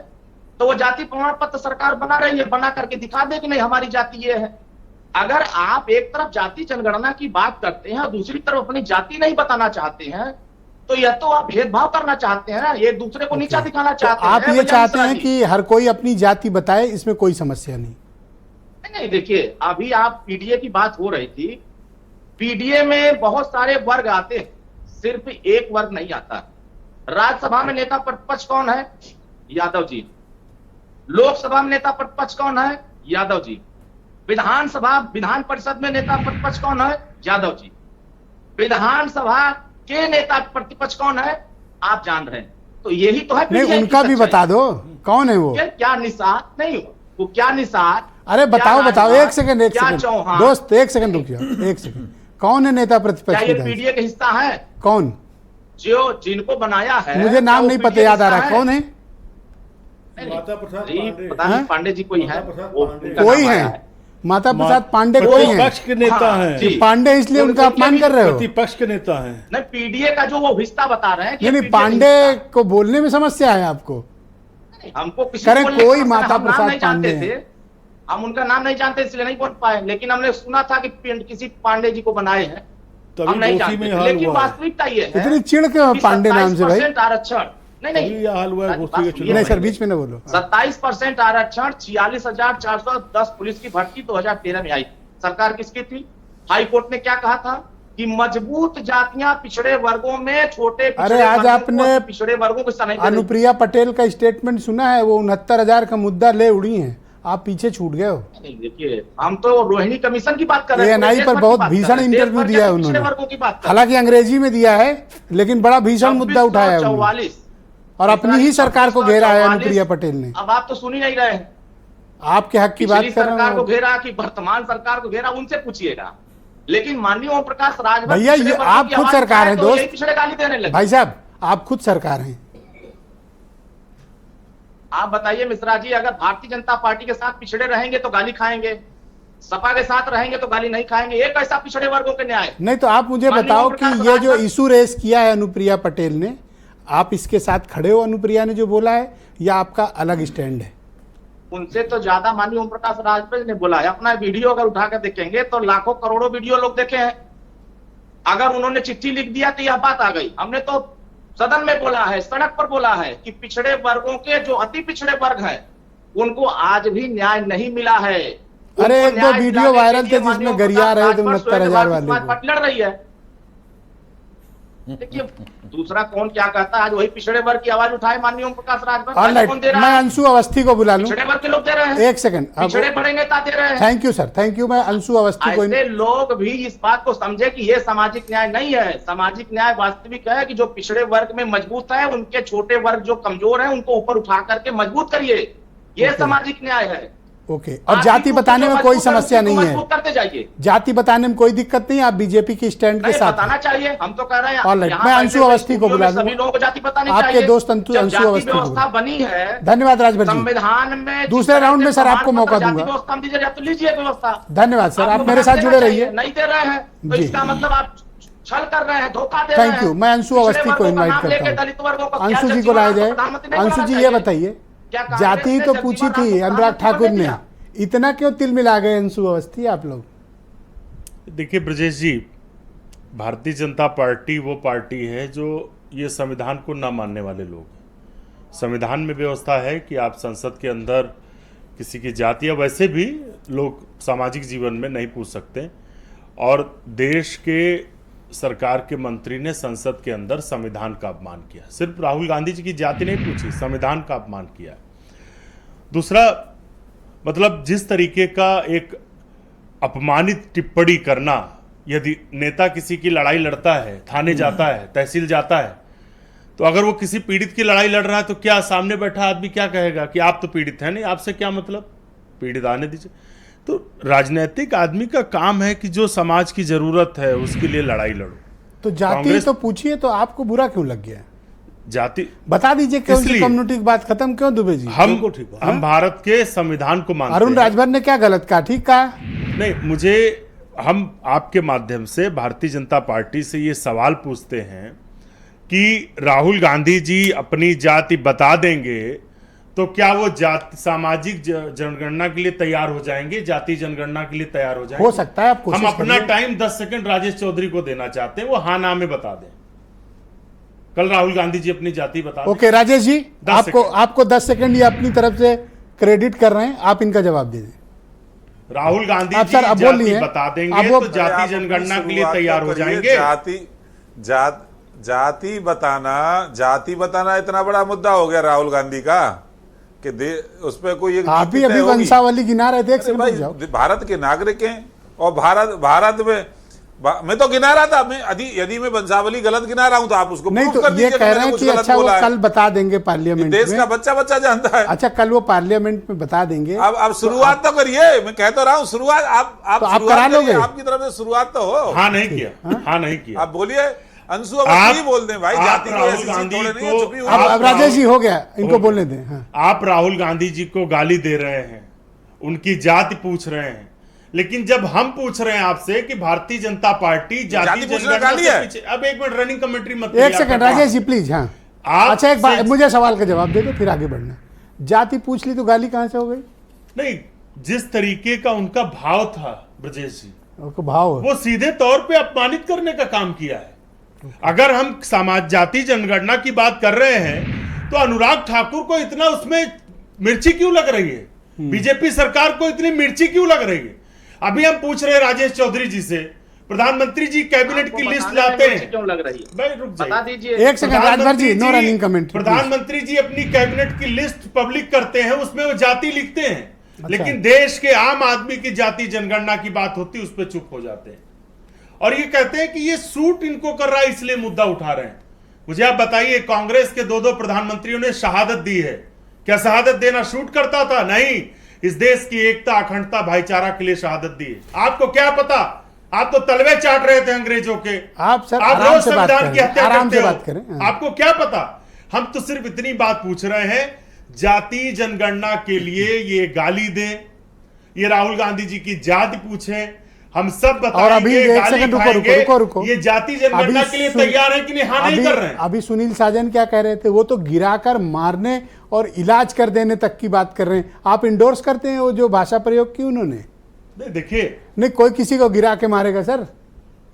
तो वो जाति प्रमाण पत्र सरकार बना रही है, बना करके दिखा दे कि नहीं हमारी जाति ये है। अगर आप एक तरफ जाति जनगणना की बात करते हैं और दूसरी तरफ अपनी जाति नहीं बताना चाहते हैं, तो यह तो आप भेदभाव करना चाहते हैं, एक दूसरे को नीचा दिखाना चाहते हैं। आप ये चाहते हैं कि हर कोई अपनी जाति बताए, इसमें कोई समस्या नहीं? नहीं, देखिए, अभी आप पीडीए की बात हो रही थी। पीडीए में बहुत सारे वर्ग आते हैं, सिर्फ एक वर्ग नहीं आता। राज्यसभा में नेता प्रतिपक्ष कौन है? यादव जी। लोकसभा में नेता प्रतिपक्ष कौन है? यादव जी। विधान परिषद में नेता प्रतिपक्ष कौन है? यादव जी। विधानसभा के नेता प्रतिपक्ष कौन है? आप जान रहे हैं। तो यही तो है नहीं, PTI की उनका भी सच्चाई। बता दो, कौन है वो? क्या निषाद नहीं, वो क्या निषाद, अरे बताओ क्या बताओ, राजनाथ, एक सेकंड, एक क्या सेकंड चौहान, दोस्त, एक सेकंड रुक जाओ, एक सेकंड। कौन है नेता क्या प्रतिपक्ष ये विधायक? पीडीए का हिस्सा है? कौन? जो जिनको बनाया है, मुझे नाम क्या वो नहीं पता PDA याद आ हिस्सा रहा, कौन है? नहीं, माता प्रसाद जी, पांडे। पता नहीं, हाँ? पांडे जी कोई है, माता प्रसाद वो पांडे। उनका कोई नाम है? आया माता प्रसाद पांडे कोई है? प्रतिपक्ष के नेता हाँ, हैं। जी। पांडे इसलिए उनके उनका अपमान भी कर रहे हो? प्रतिपक्ष के नेता हैं। नहीं, पीडीए का जो वो हिस्सा बता रहे हैं कि नहीं नहीं, PDA का पांडे हिस्सा। को बोलने में समस्या है आपको? हमको किसी करें, को बोलने कोई का माता हम नाम प्रसाद नहीं जानते पांडे थे, हम उनका नाम नहीं जानते इसलिए नहीं बोल पाए, लेकिन हमने सुना था कि किसी पांडे जी को बनाए हैं, तभी हम नहीं दोषी जानते में थे। हाल लेकिन हुआ है। वास्तविकता ये है इतनी चिढ़ क्यों कि पांडे नाम से भाई? 27% आरक्षण, नहीं तभी यह हाल हुआ है बात घोषी के सुनिए। चुनाव नहीं सर, में। बीच में न बोलो। 27% आरक्षण, 46,410 पुलिस की भर्ती 2013 में आई। सरकार किसकी थी? हाई कोर्ट ने क्या कहा था कि मजबूत जातियां पिछड़े वर्गों में, छोटे पिछड़े अरे आज वर्गों को, आपने पिछड़े वर्गों को हिस्सा नहीं दे रही। अनुप्रिया पटेल का स्टेटमेंट सुना है? वो 69,000 का मुद्दा ले उड़ी हैं, आप पीछे छूट गए हो। नहीं, देखिए, हम तो रोहिणी कमीशन की बात कर रहे हैं, ANI देश पर भर की बहुत बात कर भीषण रहे हैं, देश इंटरव्यू भर के दिया है पिछड़े उन्होंने। वर्गों की बात कर रहे हैं। हालांकि अंग्रेजी में दिया है, लेकिन बड़ा भीषण मुद्दा उठाया है उन्होंने 2644 और अपनी ही सरकार को घेरा है अनुप्रिया पटेल ने। अब आप तो सुन ही नहीं रहे हैं। आपके हक की बात पिछली कर रहे सरकार को हो घेरा कि वर्तमान सरकार को घेरा, उनसे पूछिएगा। लेकिन माननीय ओम प्रकाश राजभर भैया, पिछड़े ये वर्गों आप की खुद आवाज सरकार उठाए हैं, तो दोस्त। यही पिछड़े गाली देने लगे। भाई साहब, आप खुद सरकार हैं। आप बताइए मिश्रा जी, अगर भारतीय जनता पार्टी के साथ पिछड़े रहेंगे तो गाली खाएंगे, सपा के साथ रहेंगे तो गाली नहीं खाएंगे। एक ऐसा पिछड़े वर्गों के न्याय। नहीं तो आप मुझे माननीय बताओ ओम कि प्रकाश ये जो राजभर- इशू रेस किया है अनुप्रिया पटेल ने, आप इसके साथ खड़े हो अनुप्रिया ने जो बोला है, या आपका अलग स्टैंड है? उनसे तो ज्यादा माननीय ओम प्रकाश राजभर ने बोला है। अपना वीडियो अगर उठाकर देखेंगे तो लाखों करोड़ों वीडियो लोग देखे हैं। अगर उन्होंने चिट्ठी लिख दिया तो यह बात आ गई। हमने तो सदन में बोला है, सड़क पर बोला है कि पिछड़े वर्गों के जो अति पिछड़े वर्ग हैं, उनको आज भी न्याय नहीं मिला है। अरे उनको एक दो न्याय वीडियो दिलाने के वायरल लिए थे जिसमें माननीय ओम गरिया प्रकाश रहे थे राजभर 69,000 वाले समाज को। पार्टी लड़ रही है। देखिए, दूसरा कौन क्या कहता है, आज वही पिछड़े वर्ग की आवाज उठाए माननीय ओम प्रकाश राजभर। ऑल आज कौन दे राइट, रहा मैं है? अंशु अवस्थी को बुला लूं। पिछड़े वर्ग के लोग दे रहे हैं। एक सेकंड, पिछड़े बढ़ेंगे ता दे रहे हैं। Thank you sir, thank you. मैं अंशु अवस्थी को ऐसे लोग भी इस बात को समझे कि ये सामाजिक न्याय नहीं है। सामाजिक न्याय वास्तविक है कि जो पिछड़े वर्ग में मजबूत है, उनके छोटे वर्ग जो कमजोर है, उनको ऊपर उठा करके मजबूत करिए। ये सामाजिक न्याय है। ओके। और जाति आप बताने में जो कोई मजबूत है, समस्या उनको नहीं है? मजबूत करते जाइए। जाति बताने में कोई दिक्कत नहीं है, आप बीजेपी की स्टैंड के नहीं, साथ बताना हैं। चाहिए। हम तो कह रहे हैं All right, यहाँ मैं बैठे अंशु हुए अवस्थी को स्टूडियो बुला में सभी दूंगा। लोगों को जाति बतानी आपके चाहिए। दोस्त जब अंशु जाति अवस्थी को व्यवस्था बुला। बनी है, धन्यवाद राजभर जी। संविधान में दूसरे राउंड में सर आपको मौका जाति दूंगा। व्यवस्था दीजिए, या तो लीजिए व्यवस्था। धन्यवाद सर, आप लोग मेरे साथ देना जुड़े चाहिए, रहिए। नहीं दे रहे हैं तो जी। इसका मतलब आप छल कर रहे हैं, धोखा दे रहे हैं। Thank you. मैं अंशु पिछड़े अवस्थी को वर्गों का इनवाइट नाम करता लेके हूँ। दलित वर्गों को क्या अंशु जी जगजीवन को लाया राम जाए। प्रधानमंत्री नहीं अंशु बनाना जी ये चाहिए? बताइए, क्या कांग्रेस जाति ने तो जगजीवन पूछी राम थी को अनुराग प्रधानमंत्री ठाकुर बना ने, दिया? इतना क्यों तिल मिला गए अंशु अवस्थी आप लोग? देखिए ब्रजेश जी, भारतीय जनता पार्टी वो पार्टी है जो ये संविधान को ना मानने वाले लोग हैं। संविधान में व्यवस्था है कि आप संसद के अंदर किसी की जाति या वैसे भी लोग सामाजिक जीवन में नहीं पूछ सकते, और देश के सरकार के मंत्री ने संसद के अंदर संविधान का अपमान किया। सिर्फ राहुल गांधी जी की जाति नहीं पूछी, संविधान का अपमान किया। दूसरा मतलब जिस तरीके का एक अपमानित टिप्पणी करना, यदि नेता किसी की लड़ाई लड़ता है, थाने जाता है, तहसील जाता है, तो अगर वो किसी पीड़ित की लड़ाई लड़ रहा है तो क्या सामने बैठा आदमी क्या कहेगा कि आप तो पीड़ित हैं, नहीं आपसे क्या मतलब, पीड़ित आने दीजिए। तो राजनीतिक आदमी का काम है कि जो समाज की जरूरत है उसके लिए लड़ाई लड़ो। तो जाति कांग्रेस- तो पूछिए, तो आपको बुरा क्यों लग गया? जाति बता दीजिए कौन सी इसलिए- कम्युनिटी की बात खत्म क्यों दुबे जी? हम भारत के संविधान को मानते अरुण हैं। राजभर ने क्या गलत कहा, ठीक कहा? नहीं, मुझे हम आपके माध्यम से भारतीय जनता पार्टी से ये सवाल पूछते हैं कि राहुल गांधी जी अपनी जाति बता देंगे तो क्या वो जाति सामाजिक जनगणना के लिए तैयार हो जाएंगे, जाति जनगणना के लिए तैयार हो जाएंगे? हो सकता है, आप कोशिश हम अपना करिए। टाइम 10 सेकंड राजेश चौधरी को देना चाहते हैं, वो हाँ ना में बता दें। कल राहुल गांधी जी अपनी जाति बता दें। Okay Rajesh ji, 10 second. आपको 10 सेकंड ये अपनी तरफ से क्रेडिट कर रहे हैं, आप इनका जवाब दे दें। राहुल गांधी आप जी सर अब बोल जाति लिए, बता अब देंगे वो- तो आप जाति अपनी जनगणना के लिए शुरुआत तैयार तो हो करिए। जाएंगे। जाति बताना इतना बड़ा मुद्दा हो गया राहुल गांधी का कि उस पर कोई एक आप ही नीति अभी तय होगी। वंशावली गिना रहे थे, एक अरे सेकंड भाई, रुक जाओ। भारत के नागरिक हैं और भारत में मैं तो गिना रहा था। मैं यदि मैं वंशावली गलत गिना रहा हूं तो आप उसको नहीं प्रूफ तो कर ये दीजिए कह कि रहे मैंने हैं कुछ कि गलत अच्छा वो बोला है। कल बता देंगे पार्लियामेंट देश में। का बच्चा बच्चा जानता है। अच्छा कल वो पार्लियामेंट में बता देंगे। अब शुरुआत तो करिए। मैं कह तो रहा हूँ शुरुआत आप तो आप शुरुआत करा लोगे? करिए, आपकी तरफ से शुरुआत तो हो। हाँ नहीं किया, हाँ नहीं किया। आप बोलिए। अंशु अवस्थी बोल दें भाई, आप जाति को राहुल ऐसी चीज गांधी थोड़े नहीं है, को- छुपी हुई अब बात। राजेश जी हो गया, इनको बोलने दें। हाँ। आप राहुल गांधी जी को गाली दे रहे हैं, उनकी जाति पूछ रहे हैं, लेकिन जब हम पूछ रहे हैं आपसे कि भारतीय जनता पार्टी जाति पूछना जनगणना गाली से है? पीछे, अब एक मिनट रनिंग कमेंट्री मत एक करिए, सेकंड आप- राजेश जी प्लीज। हाँ आप अच्छा एक बात, से- मुझे सवाल का जवाब दे दो फिर आगे बढ़ना। जाति पूछ ली तो गाली कहाँ से हो गई? नहीं, जिस तरीके का उनका भाव था ब्रजेश जी, उनको भाव है। वो सीधे तौर पे अपमानित करने का काम किया है। अगर हम समाज जाति जनगणना की बात कर रहे हैं तो अनुराग ठाकुर को इतना उसमें मिर्ची क्यों लग रही है? बीजेपी सरकार को इतनी मिर्ची क्यों लग रही है? अभी हम पूछ रहे हैं राजेश चौधरी जी से, प्रधानमंत्री जी कैबिनेट आपको की लिस्ट बताने में लाते मुझे हैं। क्यों लग रही है? भाई रुक बता जाइए, दीजिए। एक second Rajbhar ji, no running comment. प्रधानमंत्री जी अपनी कैबिनेट की लिस्ट पब्लिक करते हैं, उसमें वो जाति लिखते हैं, अच्छा। लेकिन देश के आम आदमी की जाति जनगणना की बात होती है उस पर चुप हो जाते हैं और ये कहते हैं कि ये सूट इनको कर रहा है इसलिए मुद्दा उठा रहे हैं। मुझे आप बताइए, कांग्रेस के दो प्रधानमंत्रियों ने शहादत दी है, क्या शहादत देना शूट करता था? नहीं, इस देश की एकता, अखंडता, भाईचारा के लिए शहादत दी है। आपको क्या पता, आप तो तलवे चाट रहे थे अंग्रेजों के। आप सर आप आराम रोज से बात संविधान की करें, हत्या आराम करते से हो। बात करें। हाँ। आपको क्या पता? हम तो सिर्फ इतनी बात पूछ रहे हैं, जाति जनगणना के लिए ये गाली दें, ये राहुल गांधी जी की जाति पूछें, हम सब और अभी बताएंगे, एक गाली सेकंड खाएंगे, रुको। ये जाति जनगणना अभी के लिए सुन- तैयार है कि नहीं? हाँ नहीं कर रहे हैं। अभी सुनील साजन क्या कह रहे थे? वो तो गिराकर मारने और इलाज कर देने तक की बात कर रहे हैं। आप इंडोर्स करते हैं वो जो भाषा प्रयोग की उन्होंने? नहीं, देखिए, नहीं, कोई किसी को गिरा के मारेगा सर?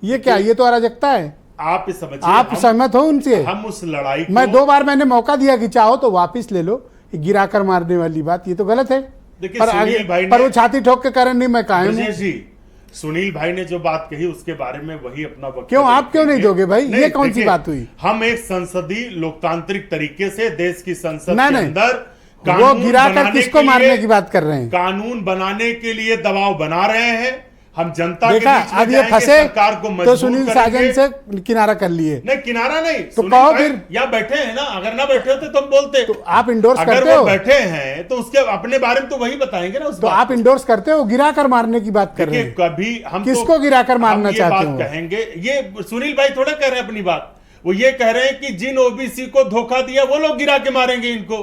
ये क्या, ये तो अराजकता है। आप समझिए, आप सहमत हो उनसे? हम उस लड़ाई को, मैं 2 बार मैंने मौका दिया कि चाहो तो वापस ले लो, गिराकर मारने वाली बात ये तो गलत है। देखिए, पर सुनील आगे भाई ने- पर वो छाती ठोक के कारण नहीं, मैं कायम हूं। ब्रजेश जी, सुनील भाई ने जो बात कही उसके बारे में वही अपना वक्तव्य क्यों, आप क्यों नहीं रखेंगे। दोगे भाई? ये कौन सी देखिए, बात हुई? हम एक संसदीय लोकतांत्रिक तरीके से देश की संसद नहीं, के नहीं। अंदर वो कानून गिराकर बनाने किसको के लिए- मारने की बात कर रहे हैं? कानून बनाने के लिए दबाव बना रहे हैं। हम जनता के देखा, बीच में अब ये जाएंगे, फंसे सरकार को तो मजबूर सुनील करेंगे। साजन से किनारा कर लिए। नहीं, किनारा नहीं, तो सुनील कहो भाई फिर। या बैठे हैं ना, अगर ना बैठे होते तो हम बोलते। तो आप इंडोर्स अगर करते वो हो? बैठे हैं तो उसके अपने बारे में तो वही बताएंगे ना। उस तो बात आप को। इंडोर्स करते हो? गिराकर मारने की बात कर रहे देखिए, हैं। कभी हम किसको गिराकर मारना हम ये चाहते बात हो? कहेंगे, ये सुनील भाई थोड़ा कह रहे हैं अपनी बात। वो ये कह रहे हैं कि जिन ओबीसी को धोखा दिया वो लोग गिरा के मारेंगे इनको।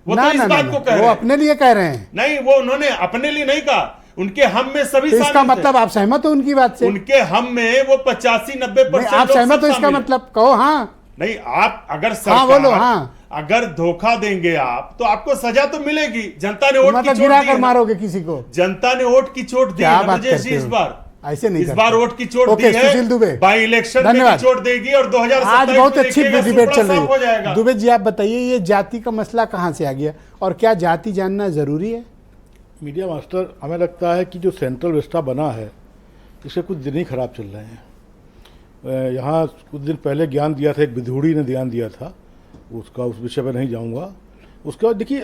वो ना, तो इस ना, बात ना, को ना, कह वो रहे हैं। अपने लिए कह रहे हैं। नहीं, वो उन्होंने अपने लिए नहीं कहा, उनके हम में सभी तो इसका शामिल थे। मतलब आप सहमत हो उनकी बात से? उनके हम में वो 85-90% नहीं, आप सहमत हो इसका मतलब? कहो हाँ। नहीं, आप अगर हाँ, बोलो, हाँ। अगर धोखा देंगे आप तो आपको सजा तो मिलेगी। जनता ने वोट की मतलब चोट दी गिराकर है ना। मारोगे किसी को? जनता ने वोट की चोट दी क्या है ना बात ब्रजेश जी करते इस हो? बार। ऐसे नहीं इस करते। बार वोट की चोट ओके, दी सुशील दुबे, है, बाई इलेक्शन में धन्यवाद। भी चोट देगी और 2027 आज बहुत में अच्छी देखिएगा, डिबेट सूपड़ा चल रही साफ हो है। जाएगा। दुबे जी आप बताइए, ये जाति का मसला कहाँ से आ गया और क्या जाति जानना जरूरी है? मीडिया मास्टर, हमें लगता है कि जो सेंट्रल विस्टा बना है इसके कुछ दिन ही खराब चल रहे हैं। यहाँ कुछ दिन पहले ज्ञान दिया था, एक विधूड़ी ने ध्यान दिया था, उसका उस विषय पर नहीं जाऊँगा। उसके बाद देखिए,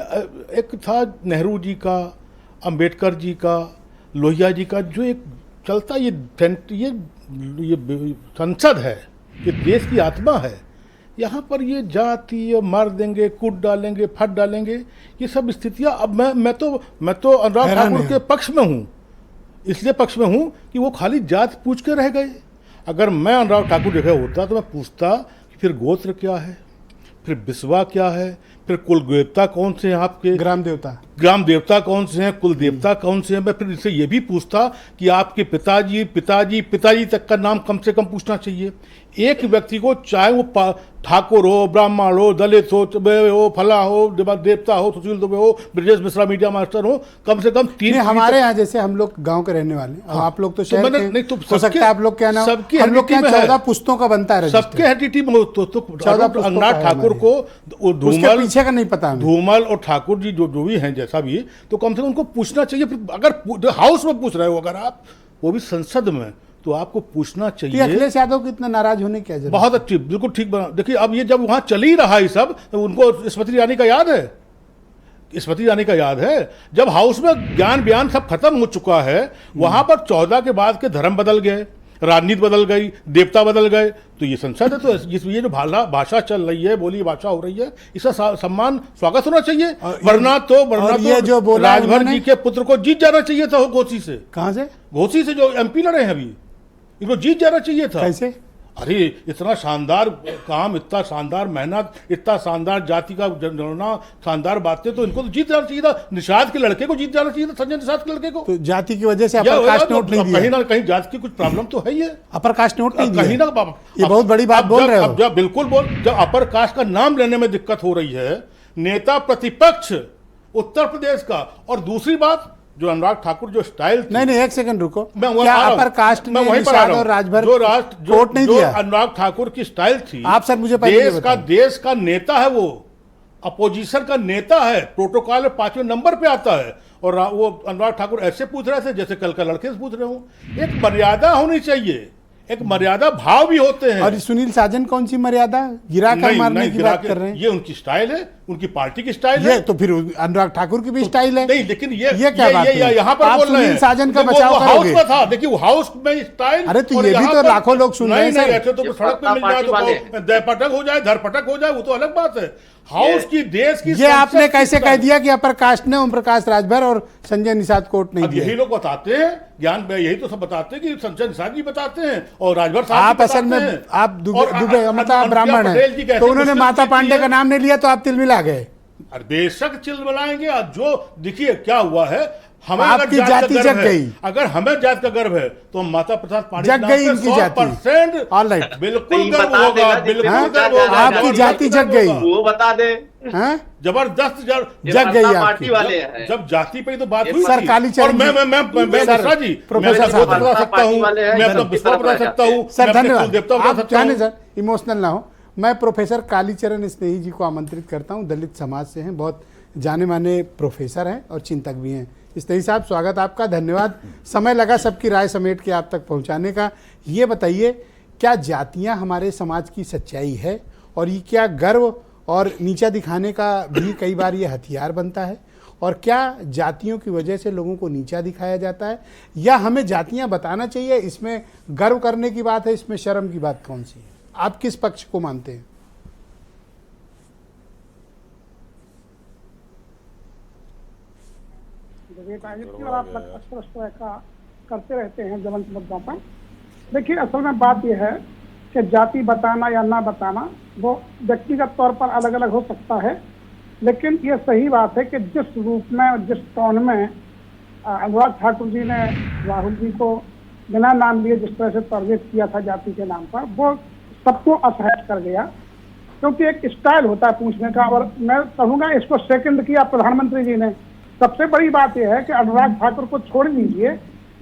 एक था नेहरू जी का, अंबेडकर जी का, लोहिया जी का, जो एक चलता ये संसद है, ये देश की आत्मा है। यहाँ पर ये जाति, ये मार देंगे, कूट डालेंगे, फट डालेंगे, ये सब स्थितियाँ। अब मैं तो अनुराग ठाकुर के पक्ष में हूँ, इसलिए पक्ष में हूँ कि वो खाली जात पूछ के रह गए। अगर मैं अनुराग ठाकुर जगह होता तो मैं पूछता कि फिर गोत्र क्या है, फिर बिस्वा क्या है, फिर कुल देवता कौन से हैं आपके, ग्राम देवता कौन से हैं, कुल देवता कौन से हैं। मैं फिर इससे ये भी पूछता कि आपके पिताजी तक का नाम कम से कम पूछना चाहिए। एक व्यक्ति को, चाहे वो ठाकुर हो, ब्राह्मण हो, दलित हो, फला हो, देवता हो, सुशील दुबे हो, ब्रजेश मिश्रा मीडिया मास्टर हो, कम से कम 3। हमारे यहाँ जैसे हम लोग गांव के रहने वाले, अब आप लोग तो शहर के, नहीं तो हो सकता है आप लोग क्या नाम, सबकी हम लोग क्या हेरिडिटी में 14 पुस्तों का बनता है रजिस्टर। सबके हेरिडिटी में तो 14 पुस्तकों अंगनाथ का है ठाकुर को, उसके पीछे का नहीं पता हमें। धूमल और ठाकुर जी जो भी हैं, जैसा भी, तो कम से कम उनको पूछना चाहिए। अगर हाउस में पूछ रहे हो, अगर आप वो भी संसद में, तो आपको पूछना चाहिए। अखिलेश यादव को इतना नाराज होने की जरूरत? बहुत अच्छी, बिल्कुल ठीक बना। देखिए, अब ये जब वहां चल ही रहा है सब, तो उनको स्मृति ईरानी का याद है, स्मृति ईरानी का याद है। जब हाउस में ज्ञान बयान सब खत्म हो चुका है, वहां पर 14 के बाद के धर्म बदल गए। राजनीति बदल गई, देवता बदल गए, तो ये संसद है, तो ये जो भाषा चल रही है, बोली भाषा हो रही है, इसका सम्मान स्वागत होना चाहिए। वरना ये जो बोला राजभर जी के पुत्र को जीत जाना चाहिए था घोसी से। कहां से? घोसी से जो MP लड़े हैं अभी, इनको जीत जाना चाहिए था। कैसे? अरे इतना शानदार काम, इतना शानदार मेहनत, इतना शानदार जाति का जनगणना, शानदार बातें, तो इनको तो जीत जाना चाहिए था। निषाद के लड़के को जीत जाना चाहिए था, संजय निषाद के लड़के को। तो जाति की वजह से अपर कास्ट नोट नहीं दिया। कहीं ना कहीं जाति की कुछ प्रॉब्लम तो है ही है, अपर कास्ट नोट नहीं कहीं दिया। ना। ये बहुत बड़ी बात बोल रहे हो। जब बिल्कुल जब अपर कास्ट का नाम लेने में दिक्कत हो रही है, नेता प्रतिपक्ष उत्तर प्रदेश का, और दूसरी बात जो अनुराग ठाकुर जो स्टाइल थी, नहीं एक सेकंड रुको, मैं क्या अपर कास्ट ने निषाद और राजभर वोट नहीं दिया? अनुराग ठाकुर की स्टाइल थी, आप सर मुझे पहले देश का नेता है, वो अपोजिशन का नेता है, प्रोटोकॉल में 5वें नंबर पे आता है, और वो अनुराग ठाकुर ऐसे पूछ रहे थे जैसे कल का लड़के से पूछ रहे हो। एक मर्यादा होनी चाहिए, एक मर्यादा भाव भी होते हैं। और सुनील साजन कौन सी मर्यादा? गिरा कर मारने की बात कर रहे हैं। ये उनकी स्टाइल है, उनकी पार्टी की स्टाइल है। तो फिर अनुराग ठाकुर की भी स्टाइल है। नहीं, लेकिन ये क्या बात है? यहाँ पर आप बोल रहे सुनील हैं साजन का वो बचाव हाउस करोगे? में था, देखिए वो हाउस में स्टाइल। अरे तो ये भी तो लाखों लोग सुन रहे हैं सर। ऐसे तो सड़क पे मिल जाए तो दरपटक हो जाए, धरपटक हो जाए, वो तो अलग बात है। हाउस की, देश की, ये आपने कैसे कह दिया कि अपर कास्ट ने ओम प्रकाश राजभर और संजय निषाद कोर्ट नहीं दिया? यही लोग बताते हैं, ज्ञान यही तो सब बताते हैं कि संजय निषाद जी बताते हैं और राजभर साहब आप असल में आप दुबे मतलब आप ब्राह्मण हैं, तो उन्होंने माता पांडे का नाम नहीं लिया तो आप तिलमिला गए। बेशक चिलमिलाएंगे। जो देखिए क्या हुआ है, हमें आपकी जाति जग गई। अगर हमें जात का गर्व है तो माता प्रसाद पांडे जग गई इनकी जाति। 100% ऑलराइट, बिल्कुल गर्व होगा, बिल्कुल गर्व होगा। आपकी जाति जग गई, वो बता दे। जबरदस्त जग गई आपकी। जब जाति पे तो बात हुई सर कालीचरण जी, मैं प्रोफेसर साहब बता सकता हूँ, मैं अपना विश्वास बता सकता हूँ सर। धन्यवाद, आप जाने सर, इमोशनल ना हो। मैं प्रोफेसर कालीचरण स्नेही जी को आमंत्रित करता हूं, दलित समाज से हैं, बहुत जाने माने प्रोफेसर हैं और चिंतक भी हैं। स्नेही साहब, स्वागत आपका, धन्यवाद। समय लगा सबकी राय समेट के आप तक पहुंचाने का। ये बताइए, क्या जातियां हमारे समाज की सच्चाई है, और ये क्या गर्व और नीचा दिखाने का भी कई बार ये हथियार बनता है? और क्या जातियों की वजह से लोगों को नीचा दिखाया जाता है, या हमें जातियां बताना चाहिए? इसमें गर्व करने की बात है, इसमें शर्म की बात कौन सी है? आप किस पक्ष को मानते हैं? और आप अक्सर इस तरह का करते रहते हैं ज्वलंत मुद्दों पर। देखिए, असल में बात यह है कि जाति बताना या ना बताना वो व्यक्तिगत तौर पर अलग अलग हो सकता है, लेकिन ये सही बात है कि जिस रूप में और जिस टोन में अनुराग ठाकुर जी ने राहुल जी को बिना नाम लिए जिस तरह से तरबियत किया था जाति के नाम पर, वो सबको असहज कर गया। क्योंकि एक स्टाइल होता है पूछने का, और मैं कहूँगा इसको सेकंड किया प्रधानमंत्री जी ने। सबसे बड़ी बात यह है कि अनुराग ठाकुर को छोड़ दीजिए,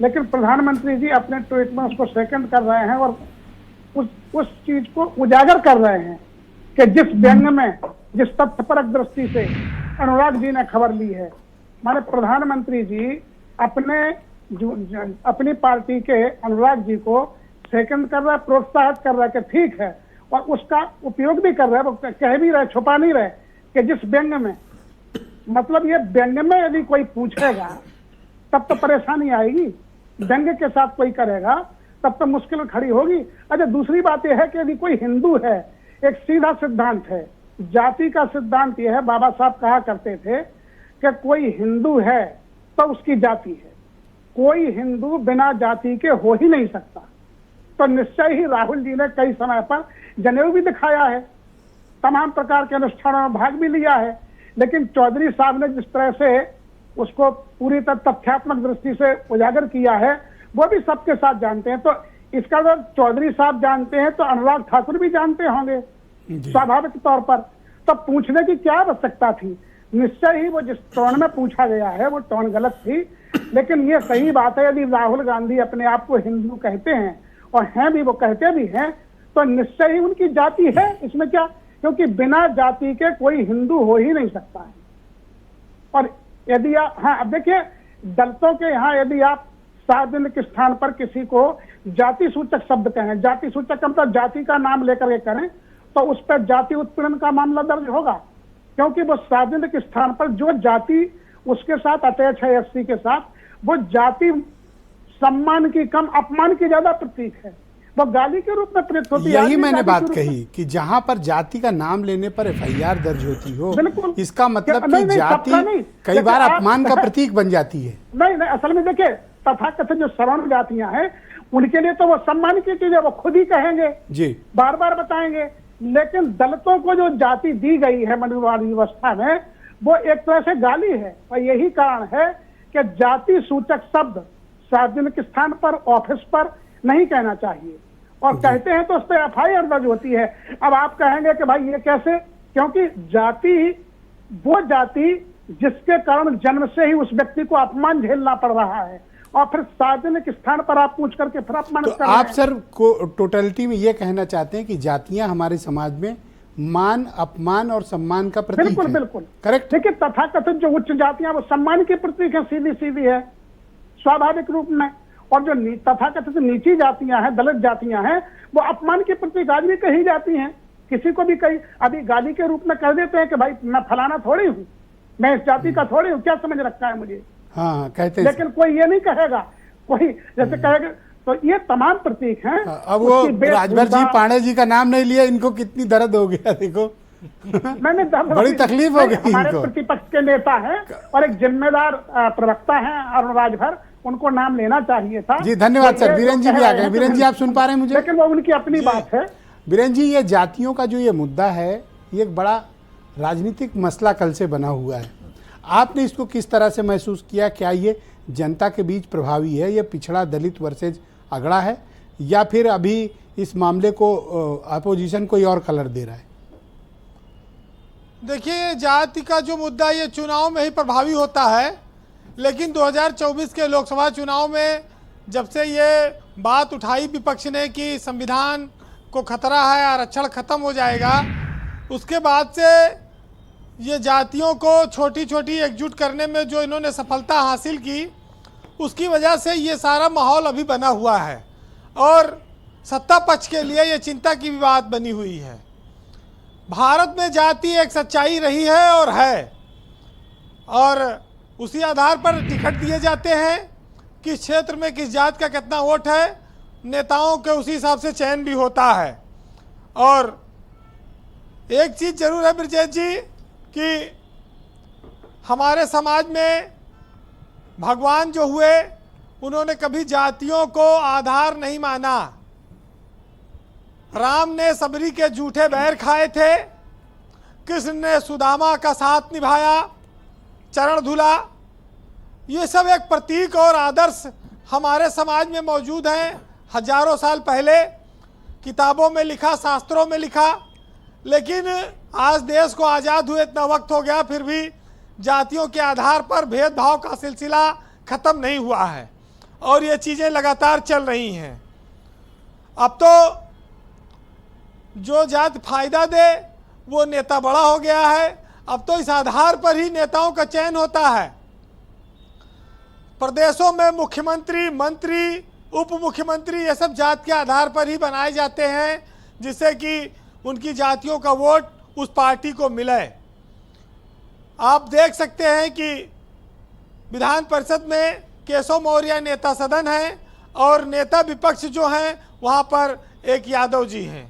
लेकिन प्रधानमंत्री जी अपने ट्वीट में उसको सेकंड कर रहे हैं और उस चीज को उजागर कर रहे हैं कि जिस व्यंग में, जिस तथ्यपरक दृष्टि से अनुराग जी ने खबर ली है, माने प्रधानमंत्री जी अपनी पार्टी के अनुराग जी को सेकंड कर रहा है, प्रोत्साहित कर रहा है कि ठीक है, और उसका उपयोग भी कर रहे हैं। वो कह भी रहे, छुपा नहीं रहे कि जिस व्यंग में, मतलब ये व्यंग में यदि कोई पूछेगा तब तो परेशानी आएगी, व्यंग के साथ कोई करेगा तब तो मुश्किल खड़ी होगी। अच्छा, दूसरी बात यह है कि यदि कोई हिंदू है, एक सीधा सिद्धांत है, जाति का सिद्धांत यह है, बाबा साहब कहा करते थे कि कोई हिंदू है तो उसकी जाति है, कोई हिंदू बिना जाति के हो ही नहीं सकता। तो निश्चय ही राहुल जी ने कई समय पर जनेऊ भी दिखाया है, तमाम प्रकार के अनुष्ठानों में भाग भी लिया है, लेकिन चौधरी साहब ने जिस तरह से उसको पूरी तरह तथ्यात्मक दृष्टि से उजागर किया है, वो भी सबके साथ जानते हैं। तो इसका अगर चौधरी साहब जानते हैं तो अनुराग ठाकुर भी जानते होंगे स्वाभाविक तौर पर। तब पूछने की क्या आवश्यकता थी? निश्चय ही वो जिस टोन में पूछा गया है वो टोन गलत थी। लेकिन ये सही बात है, यदि राहुल गांधी अपने आप को हिंदू कहते हैं, और हैं भी, वो कहते भी हैं, तो निश्चय ही उनकी जाति है, इसमें क्या? क्योंकि बिना जाति के कोई हिंदू हो ही नहीं सकता है। और यदि आप, हाँ, अब देखिए, दलितों के यहाँ यदि आप सार्वजनिक स्थान पर किसी को जाति सूचक शब्द कहें, जाति सूचक का मतलब जाति का नाम लेकर के करें, तो उस पर जाति उत्पीड़न का मामला दर्ज होगा, क्योंकि वो सार्वजनिक स्थान पर जो जाति उसके साथ अटैच है, एससी के साथ, वो जाति सम्मान की कम, अपमान की ज्यादा प्रतीक है, वो गाली के रूप में प्रयुक्त होती है। यही आज भी मैंने गाली बात के रूप में। कही कि जहां पर जाति का नाम लेने पर एफआईआर दर्ज होती हो, बिल्कुल। इसका मतलब नहीं, कि नहीं, जाति सबका नहीं। कई जैसे बार आप- अपमान का प्रतीक बन जाती है। नहीं नहीं, असल में देखिए, तथाकथित जो सवर्ण जातियां हैं उनके लिए तो वो सम्मान की चीज है, वो खुद ही कहेंगे, जी बार बार बताएंगे। लेकिन दलितों को जो जाति दी गई है मनुवादी व्यवस्था में, वो एक तरह से गाली है। और यही कारण है कि जाति सूचक शब्द सार्वजनिक स्थान पर, ऑफिस पर नहीं कहना चाहिए, और कहते हैं तो उस पर एफआईआर दर्ज होती है। अब आप कहेंगे कि भाई ये कैसे, क्योंकि जाति वो जाति जिसके कारण जन्म से ही उस व्यक्ति को अपमान झेलना पड़ रहा है, और फिर सार्वजनिक स्थान पर आप पूछ करके फिर अपमान तो कर रहे आप हैं। सर को टोटलिटी में ये कहना चाहते हैं कि जातियां हमारे समाज में मान, अपमान और सम्मान का प्रतीक बिल्कुल है। बिल्कुल करेक्ट। देखिए, तथाकथित जो उच्च जातियां वो सम्मान की प्रतीक है, सीधी सीधी है स्वाभाविक रूप में, और जो तथाकथित नीची जातियां हैं, दलित जातियां हैं, वो अपमान की प्रतीक आज भी कही जाती हैं। किसी को भी कहीं अभी गाली के रूप में कह देते हैं कि भाई मैं फलाना थोड़ी हूँ, मैं इस जाति का थोड़ी हूँ, क्या समझ रखा है मुझे। हाँ कहते हैं। लेकिन कोई ये नहीं कहेगा, कोई जैसे कहेगा। तो ये तमाम प्रतीक हैं। अब वो उसकी वेशभूषा- राजभर जी पांडे जी का नाम नहीं लिया, इनको कितनी दर्द हो गया देखो। मैंने दर्द बड़ी तकलीफ हो नहीं, गई हमारे इनको। प्रतिपक्ष के नेता हैं और एक जिम्मेदार प्रवक्ता हैं अरुण राजभर, उनको नाम लेना चाहिए था। जी धन्यवाद तो सर। ये बीरेन जी जो भी कह आ रहे गए। हैं बीरेन जी आप सुन पा रहे हैं मुझे? लेकिन वो उनकी अपनी बात है। बीरेन जी, ये जातियों का जो ये मुद्दा है, ये एक बड़ा राजनीतिक मसला कल से बना हुआ है। आपने इसको किस तरह से महसूस किया? क्या ये जनता के बीच प्रभावी है? ये पिछड़ा दलित वर्सेज अगड़ा है, या फिर अभी इस मामले को अपोजिशन कोई और कलर दे रहा है? देखिए, जाति का जो मुद्दा ये चुनाव में ही प्रभावी होता है, लेकिन 2024 के लोकसभा चुनाव में जब से ये बात उठाई विपक्ष ने कि संविधान को खतरा है, आरक्षण खत्म हो जाएगा, उसके बाद से ये जातियों को छोटी छोटी एकजुट करने में जो इन्होंने सफलता हासिल की, उसकी वजह से ये सारा माहौल अभी बना हुआ है, और सत्ता पक्ष के लिए ये चिंता की भी बात बनी हुई है। भारत में जाति एक सच्चाई रही है और है, और उसी आधार पर टिकट दिए जाते हैं, किस क्षेत्र में किस जात का कितना वोट है, नेताओं के उसी हिसाब से चयन भी होता है। और एक चीज़ जरूर है ब्रजेश जी कि हमारे समाज में भगवान जो हुए उन्होंने कभी जातियों को आधार नहीं माना। राम ने सबरी के झूठे बैर खाए थे, कृष्ण ने सुदामा का साथ निभाया, चरण धुला। ये सब एक प्रतीक और आदर्श हमारे समाज में मौजूद हैं, हजारों साल पहले किताबों में लिखा, शास्त्रों में लिखा। लेकिन आज देश को आज़ाद हुए इतना वक्त हो गया, फिर भी जातियों के आधार पर भेदभाव का सिलसिला ख़त्म नहीं हुआ है, और ये चीज़ें लगातार चल रही हैं। अब तो जो जात फायदा दे वो नेता बड़ा हो गया है। अब तो इस आधार पर ही नेताओं का चयन होता है। प्रदेशों में मुख्यमंत्री, मंत्री, उप मुख्यमंत्री ये सब जात के आधार पर ही बनाए जाते हैं, जिससे कि उनकी जातियों का वोट उस पार्टी को मिले। आप देख सकते हैं कि विधान परिषद में केशव मौर्य नेता सदन हैं, और नेता विपक्ष जो हैं वहाँ पर एक यादव जी हैं।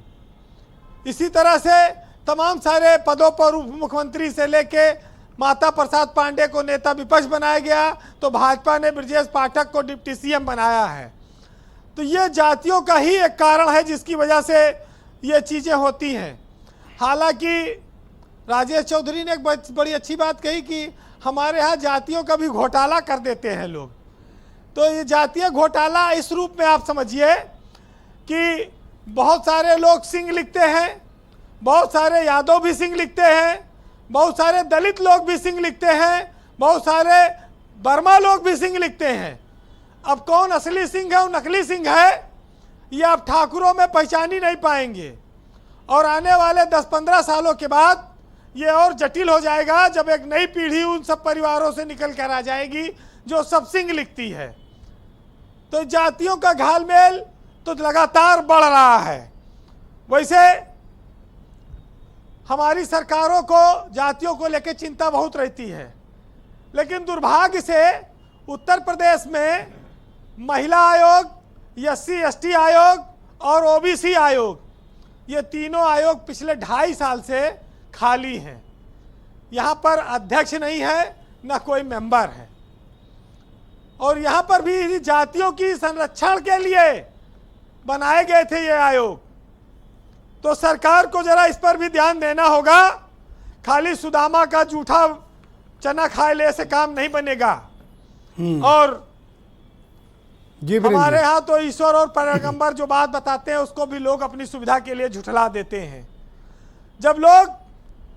इसी तरह से तमाम सारे पदों पर उप मुख्यमंत्री से लेके माता प्रसाद पांडे को नेता विपक्ष बनाया गया, तो भाजपा ने ब्रजेश पाठक को डिप्टी सीएम बनाया है। तो ये जातियों का ही एक कारण है जिसकी वजह से ये चीज़ें होती हैं। हालांकि राजेश चौधरी ने एक बड़ी अच्छी बात कही कि हमारे यहाँ जातियों का भी घोटाला कर देते हैं लोग। तो ये जातीय घोटाला इस रूप में आप समझिए कि बहुत सारे लोग सिंह लिखते हैं, बहुत सारे यादव भी सिंह लिखते हैं, बहुत सारे दलित लोग भी सिंह लिखते हैं, बहुत सारे बर्मा लोग भी सिंह लिखते हैं। अब कौन असली सिंह है और नकली सिंह है, ये आप ठाकुरों में पहचान ही नहीं पाएंगे। और आने वाले 10-15 सालों के बाद ये और जटिल हो जाएगा, जब एक नई पीढ़ी उन सब परिवारों से निकल कर आ जाएगी जो सब सिंह लिखती है। तो जातियों का घालमेल तो लगातार बढ़ रहा है। वैसे हमारी सरकारों को जातियों को लेकर चिंता बहुत रहती है, लेकिन दुर्भाग्य से उत्तर प्रदेश में महिला आयोग, SC/ST आयोग और OBC आयोग, ये तीनों आयोग पिछले 2.5 साल से खाली हैं। यहाँ पर अध्यक्ष नहीं है, न कोई मेंबर है। और यहाँ पर भी जातियों की संरक्षण के लिए बनाए गए थे ये आयोग। तो सरकार को जरा इस पर भी ध्यान देना होगा। खाली सुदामा का जूठा चना खाए ले से काम नहीं बनेगा। और हमारे यहाँ तो ईश्वर और पैगंबर जो बात बताते हैं उसको भी लोग अपनी सुविधा के लिए झुठला देते हैं। जब लोग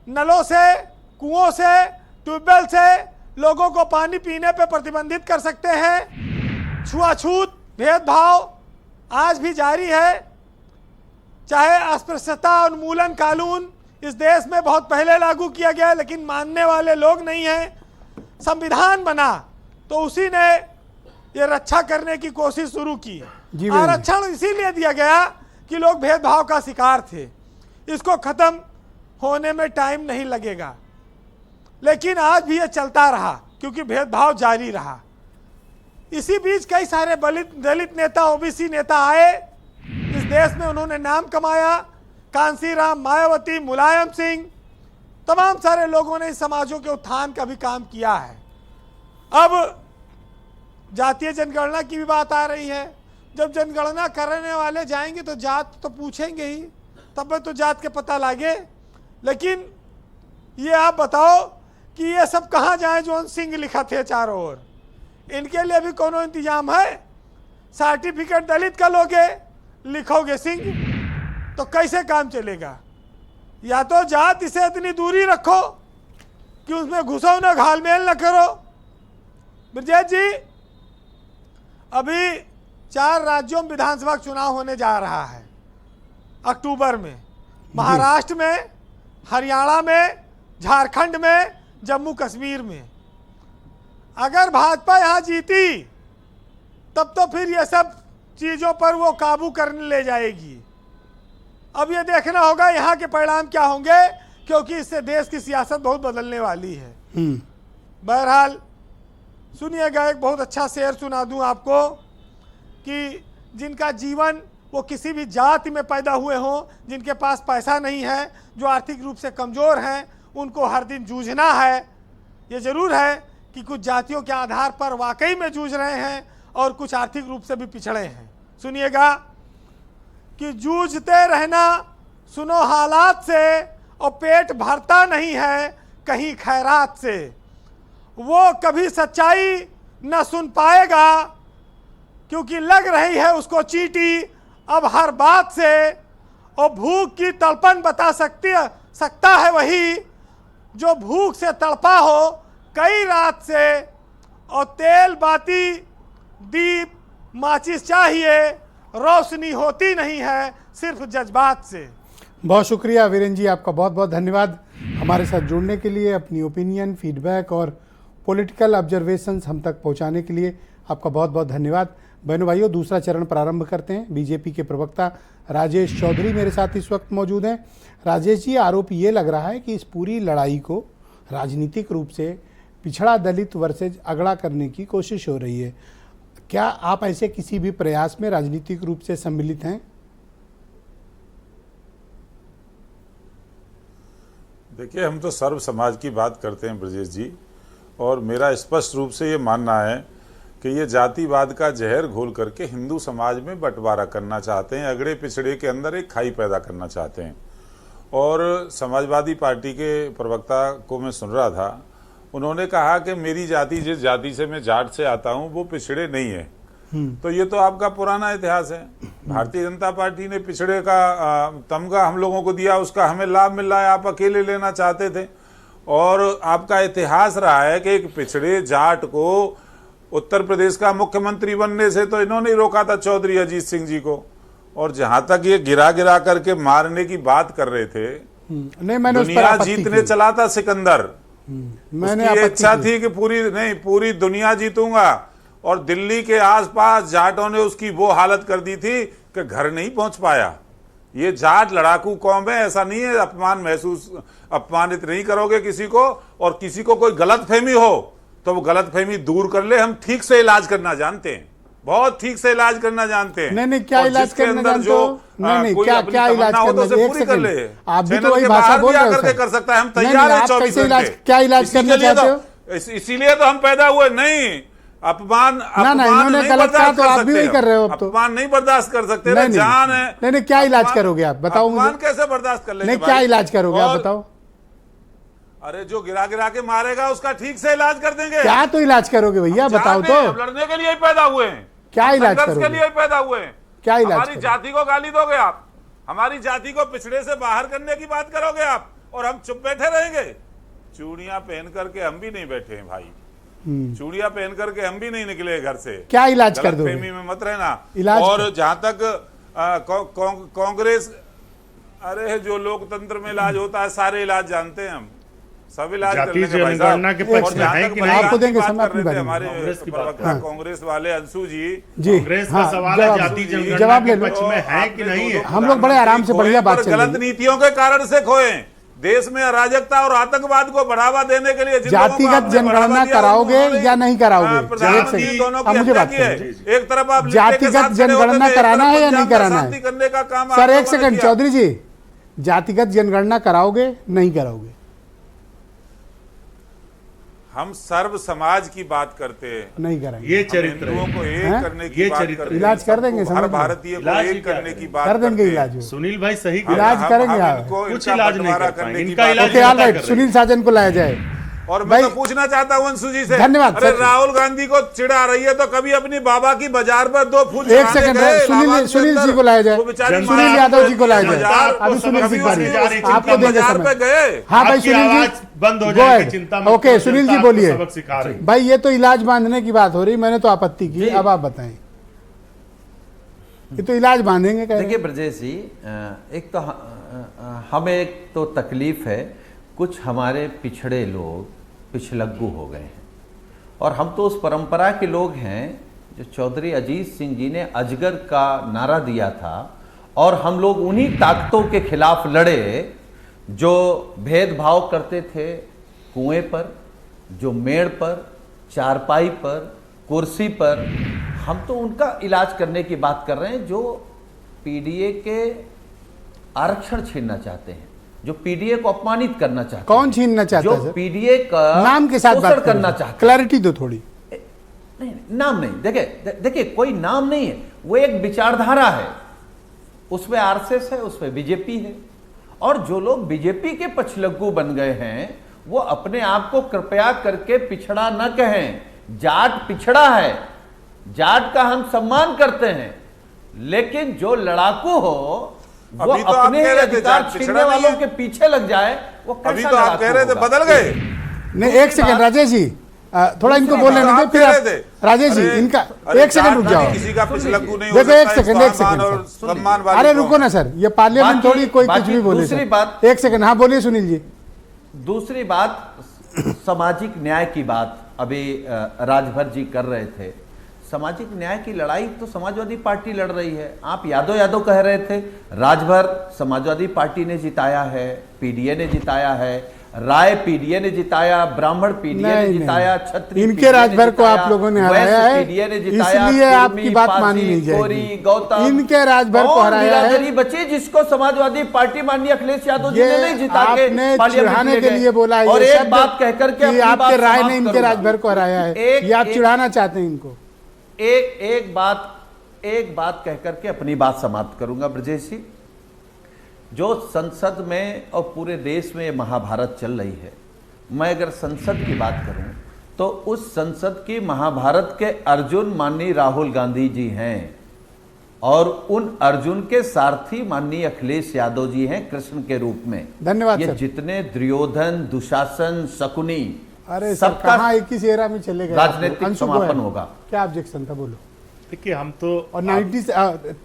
नलों से, कुओं से, ट्यूबवेल से लोगों को पानी पीने पे प्रतिबंधित कर सकते हैं, छुआछूत भेदभाव आज भी जारी है। चाहे अस्पृश्यता उन्मूलन कानून इस देश में बहुत पहले लागू किया गया, लेकिन मानने वाले लोग नहीं हैं। संविधान बना तो उसी ने ये रक्षा करने की कोशिश शुरू की। आरक्षण इसीलिए दिया गया कि लोग भेदभाव का शिकार थे। इसको खत्म होने में टाइम नहीं लगेगा, लेकिन आज भी ये चलता रहा क्योंकि भेदभाव जारी रहा। इसी बीच कई सारे दलित नेता, OBC नेता आए इस देश में, उन्होंने नाम कमाया। कांसीराम, मायावती, मुलायम सिंह, तमाम सारे लोगों ने इस समाजों के उत्थान का भी काम किया है। अब जातीय जनगणना की भी बात आ रही है। जब जनगणना करने वाले जाएंगे तो जात तो पूछेंगे ही, तब तो जात के पता लागे। लेकिन ये आप बताओ कि ये सब कहाँ जाए जो सिंह लिखा थे चारों ओर, इनके लिए भी कोनो इंतजाम है? सर्टिफिकेट दलित का लोगे, लिखोगे सिंह, तो कैसे काम चलेगा? या तो जात से इतनी दूरी रखो कि उसमें घुसो न, घालमेल न करो। ब्रजेश जी, अभी 4 राज्यों में विधानसभा चुनाव होने जा रहा है अक्टूबर में। महाराष्ट्र में, हरियाणा में, झारखंड में, जम्मू कश्मीर में। अगर भाजपा यहाँ जीती तब तो फिर ये सब चीज़ों पर वो काबू करने ले जाएगी। अब ये देखना होगा यहाँ के परिणाम क्या होंगे, क्योंकि इससे देश की सियासत बहुत बदलने वाली है। बहरहाल सुनिएगा, एक बहुत अच्छा शेर सुना दूं आपको कि जिनका जीवन वो किसी भी जाति में पैदा हुए हों, जिनके पास पैसा नहीं है, जो आर्थिक रूप से कमज़ोर हैं, उनको हर दिन जूझना है। ये ज़रूर है कि कुछ जातियों के आधार पर वाकई में जूझ रहे हैं और कुछ आर्थिक रूप से भी पिछड़े हैं। सुनिएगा कि जूझते रहना सुनो हालात से, और पेट भरता नहीं है कहीं खैरात से। वो कभी सच्चाई न सुन पाएगा क्योंकि लग रही है उसको चींटी अब हर बात से। और भूख की तड़पन बता सकता है वही जो भूख से तड़पा हो कई रात से। और तेल बाती, दीप, माचिस चाहिए, रोशनी होती नहीं है सिर्फ जज्बात से। बहुत शुक्रिया वीरेन जी, आपका बहुत बहुत धन्यवाद हमारे साथ जुड़ने के लिए, अपनी ओपिनियन, फीडबैक और पॉलिटिकल ऑब्जर्वेशंस हम तक पहुंचाने के लिए आपका बहुत बहुत धन्यवाद। बहनों भाइयों, दूसरा चरण प्रारंभ करते हैं। बीजेपी के प्रवक्ता राजेश चौधरी मेरे साथ इस वक्त मौजूद हैं। राजेश जी, आरोप ये लग रहा है कि इस पूरी लड़ाई को राजनीतिक रूप से पिछड़ा दलित वर्सेज अगड़ा करने की कोशिश हो रही है। क्या आप ऐसे किसी भी प्रयास में राजनीतिक रूप से सम्मिलित हैं? देखिए, हम तो सर्व समाज की बात करते हैं ब्रजेश जी, और मेरा स्पष्ट रूप से ये मानना है कि ये जातिवाद का जहर घोल करके हिंदू समाज में बंटवारा करना चाहते हैं, अगड़े पिछड़े के अंदर एक खाई पैदा करना चाहते हैं। और समाजवादी पार्टी के प्रवक्ता को मैं सुन रहा था, उन्होंने कहा कि मेरी जाति, जिस जाति से मैं जाट से आता हूं, वो पिछड़े नहीं है। तो ये तो आपका पुराना इतिहास है। भारतीय जनता पार्टी ने पिछड़े का तमगा हम लोगों को दिया, उसका हमें लाभ मिल रहा है, आप अकेले लेना चाहते थे। और आपका इतिहास रहा है कि एक पिछड़े जाट को उत्तर प्रदेश का मुख्यमंत्री बनने से तो इन्होंने ही रोका था, चौधरी अजीत सिंह जी को। और जहां तक ये गिरा करके मारने की बात कर रहे थे, दुनिया जीतने चला था सिकंदर, उसकी इच्छा थी कि पूरी दुनिया जीतूंगा। और दिल्ली के आसपास जाटों ने उसकी वो हालत कर दी थी कि घर नहीं पहुंच पाया। ये जाट लड़ाकू कौम है, ऐसा नहीं है। अपमानित नहीं करोगे किसी को, और किसी को कोई गलतफहमी हो तो वो गलतफहमी दूर कर ले, हम ठीक से इलाज करना जानते हैं। बहुत ठीक से इलाज करना जानते हैं। नहीं, क्या और इलाज जिसके करना अंदर जानते जो हो? नहीं, कोई क्या अपनी इलाज तमन्ना हो तो करना? उसे एक पूरी कर सेकंड, ले। आप भी चैनल तो वही के भाषा बाहर बोल भी रहे हो आकर सर। के कर सकता है, हम नहीं, तैयार हैं आप 24 कैसे इलाज, घंटे। क्या इलाज इसी करना के लिए चाहते हो? इसीलिए तो हम पैदा हुए। नहीं, अपमान इन्होंने नहीं गलत कहा बर्दाश्त तो कर आप भी सकते वही हम। कर रहे हो अब तो। अपमान नहीं बर्दाश्त कर सकते, नहीं, जान है। नहीं, क्या इलाज करोगे आप बताओ मुझे? अपमान कैसे बर्दाश्त कर लेंगे नहीं, क्या भाई? इलाज करोगे आप और- बताओ? अरे जो गिरा गिरा के मारेगा उसका ठीक से इलाज कर देंगे। क्या तो इलाज करोगे भैया, बताओ तो? हम लड़ने के लिए ही पैदा हुए हैं, क्या हम इलाज संघर्ष के करोगे? लिए ही पैदा हुए हैं। क्या इलाज हमारी करोगे? जाति को गाली दोगे आप, हमारी जाति को पिछड़े से बाहर करने की बात करोगे आप, और हम चुप बैठे रहेंगे? चूड़ियां पहन करके हम भी नहीं बैठे हैं भाई, चूड़ियां पहन करके हम भी नहीं निकले घर से। क्या इलाज कर दोगे? गलतफहमी में मत रहना। इलाज और जहां तक कांग्रेस, अरे जो लोकतंत्र में इलाज होता है सारे इलाज जानते हैं हम, सब इलाज कर जातीय लेंगे भाई जनगणना के साहब। पक्ष और में जहां है तक कि बलिदान नहीं? आपको देंगे की बात समय कर अपनी रहे थे बारी में। हमारे कांग्रेस की बात। प्रवक्ता कांग्रेस वाले अंशु जी, जी कांग्रेस का हाँ, सवाल है जवाब- जातीय जनगणना जवाब ले के लो। पक्ष में है कि नहीं है? हम लोग बड़े आराम से बढ़िया बात चल रही गलत है। नीतियों के कारण से खोए। देश में अराजकता और आतंकवाद को बढ़ावा देने के लिए जिन लोगों को जातिगत आपने बढ़ावा जनगणना दिया, कराओगे उन्होंने या नहीं कराओगे? प्रधानमंत्री एक सेकंड, दोनों अब की मुझे हत्या बात की है। करें। एक तरफ आप लिट्टे के जातिगत साथ खड़े होते जनगणना थे, एक कराना तरफ है या नहीं पंजाब में कराना शांति है? करने का काम सर आप एक लोगों ने सेकंड, किया। चौधरी जी, जातिगत जनगणना कराओगे नहीं कराओगे? हम सर्व समाज की बात करते हैं, नहीं कराएंगे। ये हम चरित्र हिंदुओं है। को हैं? एक करने की ये बात चरित्र करते हैं, इलाज कर देंगे, सबको, समझ हर लो। भारतीय को इलाज ही एक क्या करने है? की बात कर देंगे करते हैं। इलाज वो। सुनील भाई सही हम- इलाज हम- करेंगे हम आप। इनको कुछ इनका इलाज नहीं बंटवारा कर पाएंगे, करने की इनका बात इलाज ओके, ऑल जनता राइट, कर रही सुनील है। साजन को लाया जाए। और मैं भाई- तो पूछना चाहता हूं अंशु जी से, धन्यवाद, अरे सर। राहुल गांधी को चिढ़ा रही है तो कभी अपनी बाबा की बाजार पर 2 फूल एक चढ़ाने सेकंड, गए, सुनील इलाहाबाद के सुनील अंदर। जी को लाया जाए। वो बेचारी सुनील माँ यादव जी को लाया जाए। बाजार अभी सुनील कभी जी उसकी बारी है। उसकी आपको चिंता देंगे बाजार समय। पे गए। हाँ भाई, आपकी सुनील आवाज जी बंद हो go जाएगी, ahead। चिंता मत ओके, करो, सुनील जनता जी आपको बोलिए। सबक सिखा रही है। भाई ये तो इलाज बांधने की बात हो रही, मैंने तो आपत्ति की, अब आप बताएं। ये तो इलाज बांधेंगे कह रहे देखिए हैं। ब्रजेश जी, एक तो हमें एक तो तकलीफ है, कुछ हमारे पिछड़े लोग पिछलग्गू हो गए हैं, और हम तो उस परंपरा के लोग हैं जो चौधरी अजीत सिंह जी ने अजगर का नारा दिया था, और हम लोग उन्हीं ताकतों के खिलाफ लड़े जो भेदभाव करते थे कुएं पर, जो मेड़ पर, चारपाई पर, कुर्सी पर। हम तो उनका इलाज करने की बात कर रहे हैं जो पीडीए के आरक्षण छीनना चाहते हैं, जो पीडीए को अपमानित करना चाहते हैं। कौन छीनना चाहता है जो सर? पीडीए का नाम के साथ शोषण बात करना चाहते हैं। क्लैरिटी दो थोड़ी। नहीं, नाम नहीं, देखिए कोई नाम नहीं है, वो एक विचारधारा है। उसमें आरएसएस है, उसमें बीजेपी है, और जो लोग बीजेपी के पछलग्गू बन गए हैं वो अपने आप को कृपया करके पिछड़ा न कहें। जाट पिछड़ा है, जाट का हम सम्मान करते हैं, लेकिन जो लड़ाकू हो वो अभी तो आप अपने कह रहे थे अधिकार जाट छीनने पिछड़ा नहीं वालों है। के पीछे लग जाए, वो कैसा अभी तो आप कह रहे थे लड़ाकू बदल होगा? गए। नहीं, एक सेकंड राजेश जी, थोड़ा इनको दूसरी बोलने बात दीजिए, आप फिर कह आप रहे थे। राजेश जी अरे- इनका अरे एक सेकंड रुक जाट जाओ। नहीं, किसी का पिछलग्गू नहीं हो देखो, एक सकता, सेकंड, एक इसको सेकंड, अम्मान और सर। सम्मान वाली अरे कौन? रुको ना सर, ये पार्लियामेंट बाकी- थोड़ी कोई कुछ बाकी भी बोले दूसरी सर। बात- एक सेकंड, हाँ बोलिए सुनील जी। दूसरी बात, सामाजिक न्याय की बात अभी राजभर जी कर रहे थे। सामाजिक न्याय की लड़ाई तो समाजवादी पार्टी लड़ रही है। आप यादव कह रहे थे, राजभर समाजवादी पार्टी ने जिताया है, पीडीए ने जिताया है, राय पीडीए ने जिताया, ब्राह्मण पीडीए ने नहीं, जिताया, नहीं। छत्री इनके पीडीए ने राजभर को जिताया, आप लोगों ने वैश्य हराया है, पीडीए ने जिताया, इसलिए आपकी कुर्मी, बात पासी, मानी नहीं जाएगी। कोरी, गौतम, इनके राजभर को कौन हराया है। बिरादरी बची जिसको समाजवादी पार्टी माननीय अखिलेश यादव जी ये ने नहीं जिता के आपने पार्लियामेंट चिढ़ाने ले के गए। लिए बोला है और ये एक शब्द बात कहकर के कि अपनी आपके बात राय ने समाप्त इनके करूंगा। राजभर को हराया है, एक- ये आप एक- चिढ़ाना चाहते हैं इनको। एक बात कहकर के अपनी बात समाप्त करूंगा ब्रजेश जी। जो संसद में और पूरे देश में महाभारत चल रही है, मैं अगर संसद की बात करूं तो उस संसद की महाभारत के अर्जुन माननीय राहुल गांधी जी हैं, और उन अर्जुन के सारथी माननीय अखिलेश यादव जी हैं कृष्ण के रूप में। धन्यवाद ये सर। जितने दुर्योधन, दुशासन, शकुनी, अरे सर, सबका कहाँ 21 एरा में चले गए? राजनीतिक अंशु को समापन है। होगा। क्या ऑब्जेक्शन था, बोलो। देखिए, हम तो और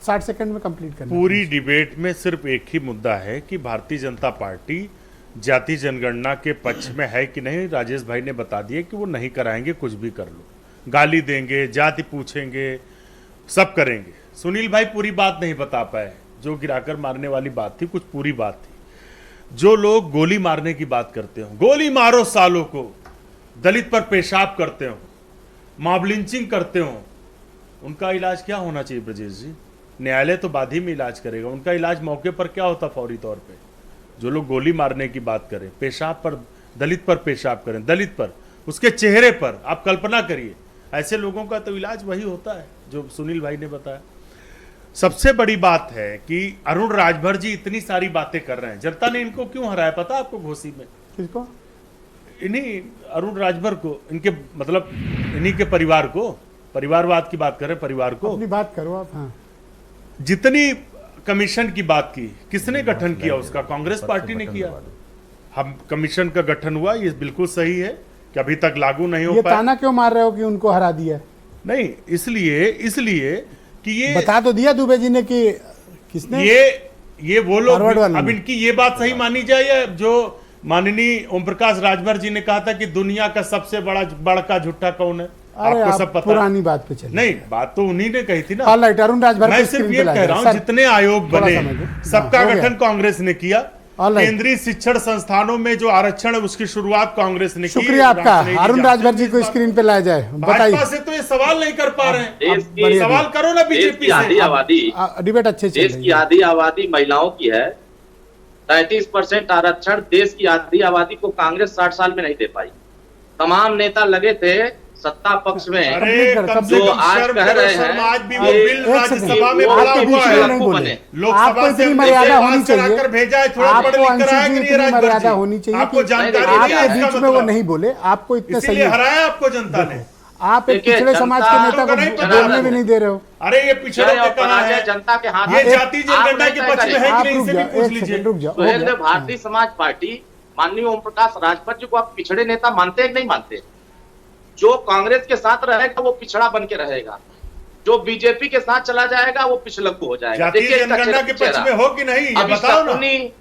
60 सेकंड में कंप्लीट करना। पूरी डिबेट में सिर्फ एक ही मुद्दा है कि भारतीय जनता पार्टी जाति जनगणना के पक्ष में है कि नहीं। राजेश भाई ने बता दिया कि वो नहीं कराएंगे, कुछ भी कर लो, गाली देंगे, जाति पूछेंगे, सब करेंगे। सुनील भाई पूरी बात नहीं बता पाए, जो गिराकर मारने वाली बात थी, कुछ पूरी बात थी। जो लोग गोली मारने की बात करते हो, गोली मारो सालों को, दलित पर पेशाब करते हो, मॉब लिंचिंग करते हो, उनका इलाज क्या होना चाहिए ब्रजेश जी? न्यायालय तो बाद ही में इलाज करेगा, उनका इलाज मौके पर क्या होता फौरी तौर पे? जो लोग गोली मारने की बात करें, पेशाब पर, दलित पर पेशाब करें, दलित पर, उसके चेहरे पर, आप कल्पना करिए, ऐसे लोगों का तो इलाज वही होता है जो सुनील भाई ने बताया। सबसे बड़ी बात है कि अरुण राजभर जी इतनी सारी बातें कर रहे हैं, जनता ने इनको क्यों हराया पता आपको घोसी में? किसको? इन्हीं अरुण राजभर को, इनके मतलब इन्हीं के परिवार को, परिवारवाद की बात करें, परिवार को, अपनी बात करो आप। हाँ, जितनी कमीशन की बात की, किसने गठन किया उसका? कांग्रेस पार्टी ने किया। हम कमीशन का गठन हुआ, ये बिल्कुल सही है कि अभी तक लागू नहीं हो ये पाया। ताना क्यों मार रहे हो कि उनको हरा दिया? नहीं, इसलिए कि ये बता तो दिया दुबे जी ने कि किसने, ये वो लोग, फॉरवर्ड वाले अब ने। इनकी ये बात सही मानी जाए या जो माननीय ओम प्रकाश राजभर जी ने कहा था कि दुनिया का सबसे बड़ा झूठा कौन है? अरे आपको आप सब पता पुरानी बात पे चलिए। नहीं, बात तो उन्हीं ने कही थी ना। ऑलराइट, अरुण राजभर मैं को सिर्फ स्क्रीन ये पे ला कह दीजिए। रहा हूं, सर, जितने आयोग थोड़ा बने, समय दो। सबका हाँ, हो गठन गया। कांग्रेस ने किया। ऑलराइट। केंद्रीय शिक्षण संस्थानों में जो आरक्षण है उसकी शुरुआत कांग्रेस ने की। शुक्रिया आपका। रामचंद्र अरुण जी राजभर जी जानते को हैं इस स्क्रीन पे लाया जाए, बात। भाजपा बताइए। से तो ये सवाल नहीं कर पा रहे हैं। देश अब की सवाल करो ना देश बीजेपी की आधी से। आबादी, डिबेट अच्छे चल देश रही की है। आधी आबादी महिलाओं की है। 33% आरक्षण देश की आधी आबादी को कांग्रेस 60 साल में नहीं दे पाई। तमाम नेता लगे थे सत्ता पक्ष में, अरे कम से जो कम आज शर्म कह करो, रहे शर्म, हैं आज भी वो कि बिल एक राज्यसभा सेकंड, में पड़ा आपके बीच हुआ में है। नहीं बोले। आपको लोकसभा से इतनी हमने मर्यादा होनी वहां से चाहिए। लाकर भेजा है, थोड़ा आपको पढ़ लिख कर अंशु आया जी कि नहीं इतनी राजभर मर्यादा जी? होनी चाहिए आपको कि जानकारी नहीं, नहीं है आपके इसका बीच में वो मतलब। नहीं बोले। आपको इतने सही इसीलिए हराया आपको जनता ने। आप एक देखिए, पिछड़े समाज के जनता नेता को को नहीं पता बोलने है। भी नहीं दे रहे हो। अरे ये पिछड़ों जय के और कहा पराजय है, जनता के हाथ ये में। जाति जनगणना आप के नहीं पक्ष में तय है आप कि नहीं, रुक इसे भी जाओ, पूछ एक लीजिए। सेकंड रुक जाओ, हो सुहेल गया। देव, भारतीय समाज पार्टी, माननीय ओम प्रकाश राजभर जी को आप पिछड़े नेता मानते हैं कि नहीं मानते? जो कांग्रेस के साथ रहेगा वो पिछड़ा बन के रहेगा, जो बीजेपी के साथ चला जाएगा वो पिछलक्कू हो जाएगा। जातीय देखिए इसका जनगणना के पक्ष चेहरा। में हो कि नहीं, ये अभी बताओ ना। शकुनी,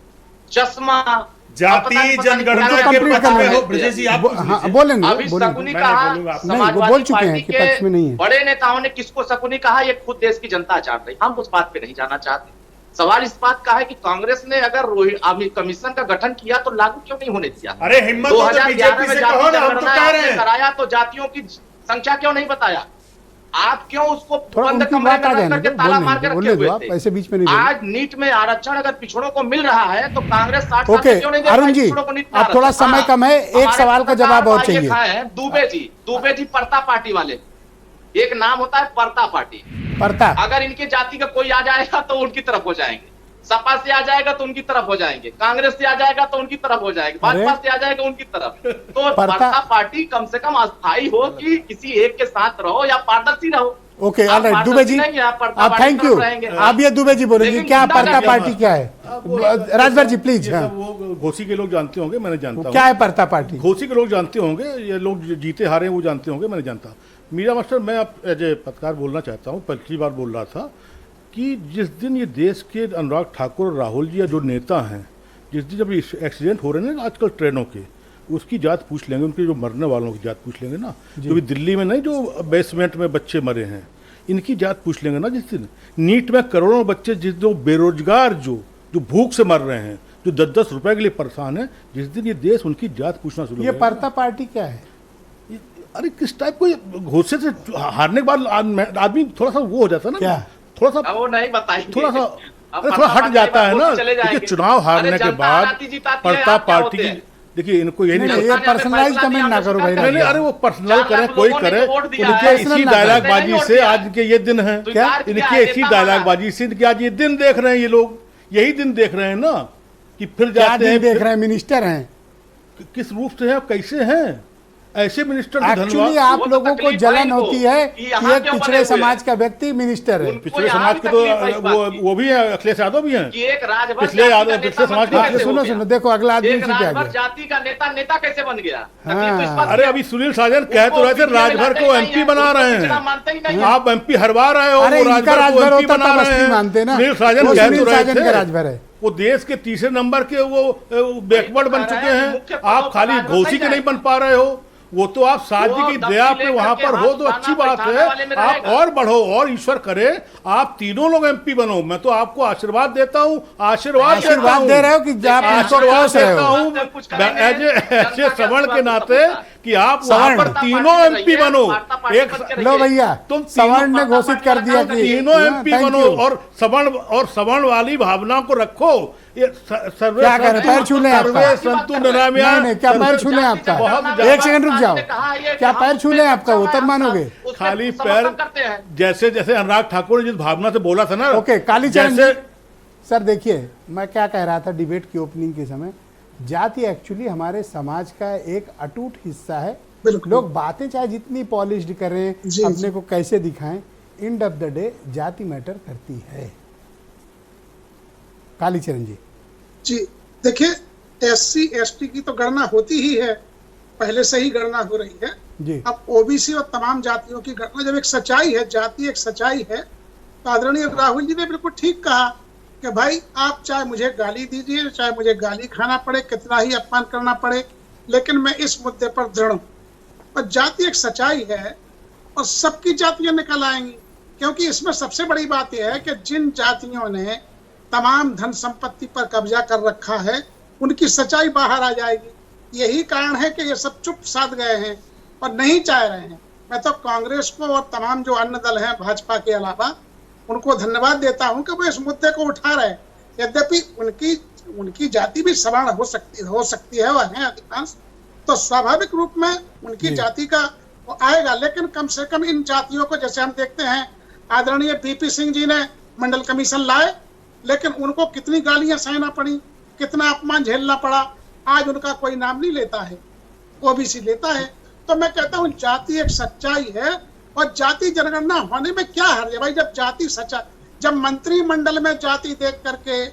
चश्मा, जातीय जनगणना तो के कंप्लीट पक्ष कर में लेंगे। हो ब्रजेश जी, आप पूछ हाँ, लीजिए। बोलेंगे अभी बोलेंगे। शकुनी मैं कहा, बोलूंगा आपको। नहीं, वो समाजवादी बोल चुके हैं पार्टी कि पक्ष में नहीं है। बड़े नेताओं ने किसको शकुनी कहा, ये खुद देश की जनता जान रही। हम उस बात पे नहीं जाना चाहते। सवाल इस बात का है कि कांग्रेस ने अगर कमीशन का गठन किया तो लागू क्यों नहीं होने दिया? अरे हिम्मत हो तो 2011 बीजेपी में से जाति कहो ना, हम तो जनगणना कह रहे आपने हैं। कराया तो जातियों की संख्या क्यों नहीं बताया? आप क्यों उसको थोड़ा बंद उनकी कमरे बात आ में रख जाने करके दो, ताला बोलने मार के दो, रखे बोलने दो, हुए आप थे? ऐसे बीच में नहीं बोलो। आज नीट में आरक्षण अगर पिछड़ों को मिल रहा है तो कांग्रेस 60 साल ओके, में क्यों नहीं दे अरुण पाई जी, पिछड़ों को नीट में अब थोड़ा आरक्षण? समय हाँ, कम है, एक हमारे सवाल का पत्रकार जवाब और भाई ये चाहिए। खाए हैं, दुबे जी परता पार्टी वाले। एक नाम होता है परता पार्टी। प्रताप, अगर इनके जाति का कोई आ जाएगा तो उनकी तरफ हो जाएंगे, सपा से आ जाएगा तो उनकी तरफ हो जाएंगे, कांग्रेस से आ जाएगा तो उनकी तरफ हो जाएंगे, भाजपा से आ जाएगा उनकी तरफ। तो परता पार्टी कम से कम अस्थायी हो कि किसी एक के साथ रहो या पारदर्शी रहो। ओके, आप ऑलराइट, दुबे जी, पारदर्शी नहीं, आप परता आप पार्टी थैंक की यू। तरफ रहेंगे। आप ये दुबे जी बोलेंगे लेकिन क्या गुंडा परता क्या पार्टी क्या है? राजभर जी प्लीज। हाँ, वो घोसी के लोग जानते होंगे, मैंने जानता हूँ। क्या है परता पार्टी? घोसी के लोग जानते होंगे, ये लोग जो जीते हारे वो जानते होंगे, मैंने जानता। मीरा मास्टर, मैं आप एज ए पत्रकार बोलना चाहता हूँ। पिछली बार बोल रहा था कि जिस दिन ये देश के अनुराग ठाकुर और राहुल जी या जो नेता हैं, जिस दिन जब एक्सीडेंट हो रहे हैं ना आजकल ट्रेनों के, उसकी जात पूछ लेंगे, उनके जो मरने वालों की जात पूछ लेंगे ना। जो भी दिल्ली में नहीं, जो बेसमेंट में बच्चे मरे हैं, इनकी जात पूछ लेंगे ना। जिस दिन नीट में करोड़ों बच्चे, जिस जो बेरोजगार जो भूख से मर रहे हैं, जो 10-10 रुपए के लिए परेशान है, जिस दिन ये देश उनकी जात पूछना शुरू ये परता पार्टी क्या है? अरे किस टाइप को घोषे से हारने के बाद आदमी थोड़ा सा वो हो जाता है ना, क्या? थोड़ा सा वो नहीं बताएंगे। थोड़ा सा अब अरे थोड़ा हट परता जाता है पार्टी ना। में चले देखिए जाएंगे। चुनाव हारने अरे के जनता बाद आती जीताती है, परता आप क्या पार्टी होते की, हैं? देखिए इनको यही नहीं, नहीं, नहीं, ये पर्सनलाइज कमेंट ना करो भाई। नहीं, अरे वो पर्सनल 4 करे, लाख कोई लोगों ने करे, तो वोट दिया इनके है। इसी पर्सनल ना डायलॉगबाजी करो। से आज के ये दिन है, तो यार क्या इनके है, इसी नेता डायलॉगबाजी से इनके आज ये दिन देख रहे हैं ये लोग, यही दिन देख रहे हैं ना कि फिर क्या जाते दिन हैं, देख रहे हैं? मिनिस्टर हैं, किस रूप से हैं, कैसे हैं ऐसे मिनिस्टर जो एक्चुअली धनवान। आप वो तो लोगों को तकलीफ जलन है इनको होती है कि कि यहाँ एक क्यों बने पिछड़े हुए समाज हैं? का व्यक्ति मिनिस्टर है। पिछले यहाँ समाज भी के तकलीफ है इस बात की। वो भी है, अखिलेश यादव भी हैं। कि एक राजभर पिछले जाति का यादव- नेता पिछले समाज मंत्री के- कैसे हो सुनो गया? सुनो, देखो अगला आदमी एक उसी पे आ राजभर गया। जाति का नेता कैसे बन गया? हाँ। तकलीफ तो इस बात अरे की अभी सुनील साजन कह तो रहे थे पिछड़े राजभर मानते को ही नहीं एमपी है, बना उसको रहे पिछड़ा हैं, मानते ही नहीं है। आप एमपी हरवा रहे हो, अरे वो इनका राजभर को राजभर एमपी होता बना तब रहे असली हैं। मानते ना। सुनील साजन वो कह सुनील तो रहे साजन का थे राजभर है। वो देश के तीसरे नंबर के वो बैकवर्ड बन चुके हैं, आप खाली घोसी के नहीं बन पा रहे हो। वो तो आप शादी की दया पे वहां पर हो तो अच्छी बात है, आप और बढ़ो और ईश्वर करे आप तीनों लोग एमपी बनो। मैं तो आपको आशीर्वाद देता हूँ, आशीर्वाद दे रहे हो कि आप इनको आशीर्वाद कोस रहे देता हो। हूँ ऐसे सवर्ण के नाते कि आप वहां पर तीनों एमपी बनो। एक लो भैया, तुम सवर्ण ने घोषित कर दिया कि तीनों एमपी बनो और सवर्ण वाली भावना को रखो। ये सर्वे क्या कह रहे, पैर छू लें आपका? सर्वे संतु निरामया। नहीं, क्या पैर छू लें आपका? एक सेकंड रुक जाओ, क्या पैर छू लें आपका? वो तब मानोगे? खाली पैर, जैसे जैसे अनुराग ठाकुर ने जिस भावना से बोला था ना। ओके, कालीचरण जैसे सर देखिए, मैं क्या कह रहा था डिबेट की ओपनिंग के समय, जाति एक्चुअली हमारे समाज का एक अटूट हिस्सा है। लोग बातें चाहे जितनी पॉलिश्ड करें, अपने को कैसे दिखाएं, एंड ऑफ द डे जाति मैटर करती है। कालीचरण जी देखिए, SC ST की तो गणना होती ही है, पहले से ही गणना हो रही है जी। अब OBC और तमाम जातियों की गणना, जब एक सच्चाई है, जाति एक सच्चाई है, तो आदरणीय राहुल जी ने बिल्कुल ठीक कहा कि भाई आप चाहे मुझे गाली दीजिए, चाहे मुझे गाली खाना पड़े, कितना ही अपमान करना पड़े, लेकिन मैं इस मुद्दे पर दृढ़ हूं। और जाति एक सच्चाई है और सबकी जातियां निकल आएंगी, क्योंकि इसमें सबसे बड़ी बात यह है कि जिन जातियों ने तमाम धन संपत्ति पर कब्जा कर रखा है, उनकी सच्चाई बाहर आ जाएगी। यही कारण है कि ये सब चुप साध गए हैं और नहीं चाह रहे हैं। मैं तो कांग्रेस को और तमाम जो अन्य दल हैं भाजपा के अलावा, उनको धन्यवाद देता हूं कि वो इस मुद्दे को उठा रहे हैं। यद्यपि उनकी जाति भी सवर्ण हो सकती है वह है अधिकांश, तो स्वाभाविक रूप में उनकी जाति का वो आएगा, लेकिन कम से कम इन जातियों को, जैसे हम देखते हैं आदरणीय BP सिंह जी ने मंडल कमीशन लाए, लेकिन उनको कितनी गालियां सहना पड़ी, कितना अपमान झेलना पड़ा, आज उनका कोई नाम नहीं लेता है, OBC लेता है। तो मैं कहता हूँ जाति एक सच्चाई है और जाति जनगणना होने में क्या हर्ज है भाई? जब जाति सच्चाई, जब मंत्रिमंडल में जाति देख करके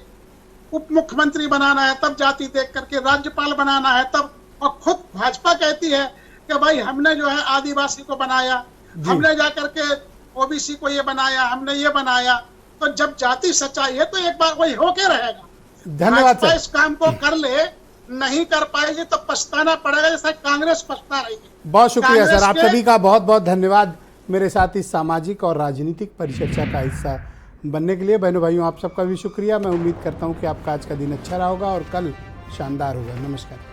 उप मुख्यमंत्री बनाना है, तब जाति देख करके राज्यपाल बनाना है, तब, और खुद भाजपा कहती है कि भाई हमने जो है आदिवासी को बनाया, हमने जाकर के OBC को ये बनाया, हमने ये बनाया। तो जब जाति सच्चाई है तो एक बार वही होके रहेगा। धन्यवाद सर। इस काम को कर ले, नहीं कर पाएगी तो पछताना पड़ेगा, जैसा कांग्रेस पछता रही है। बहुत शुक्रिया सर, आप सभी का बहुत बहुत धन्यवाद मेरे साथ इस सामाजिक और राजनीतिक परिचर्चा का हिस्सा बनने के लिए। बहनों भाइयों, आप सबका भी शुक्रिया। मैं उम्मीद करता हूं कि आपका आज का दिन अच्छा रहा होगा और कल शानदार होगा। नमस्कार।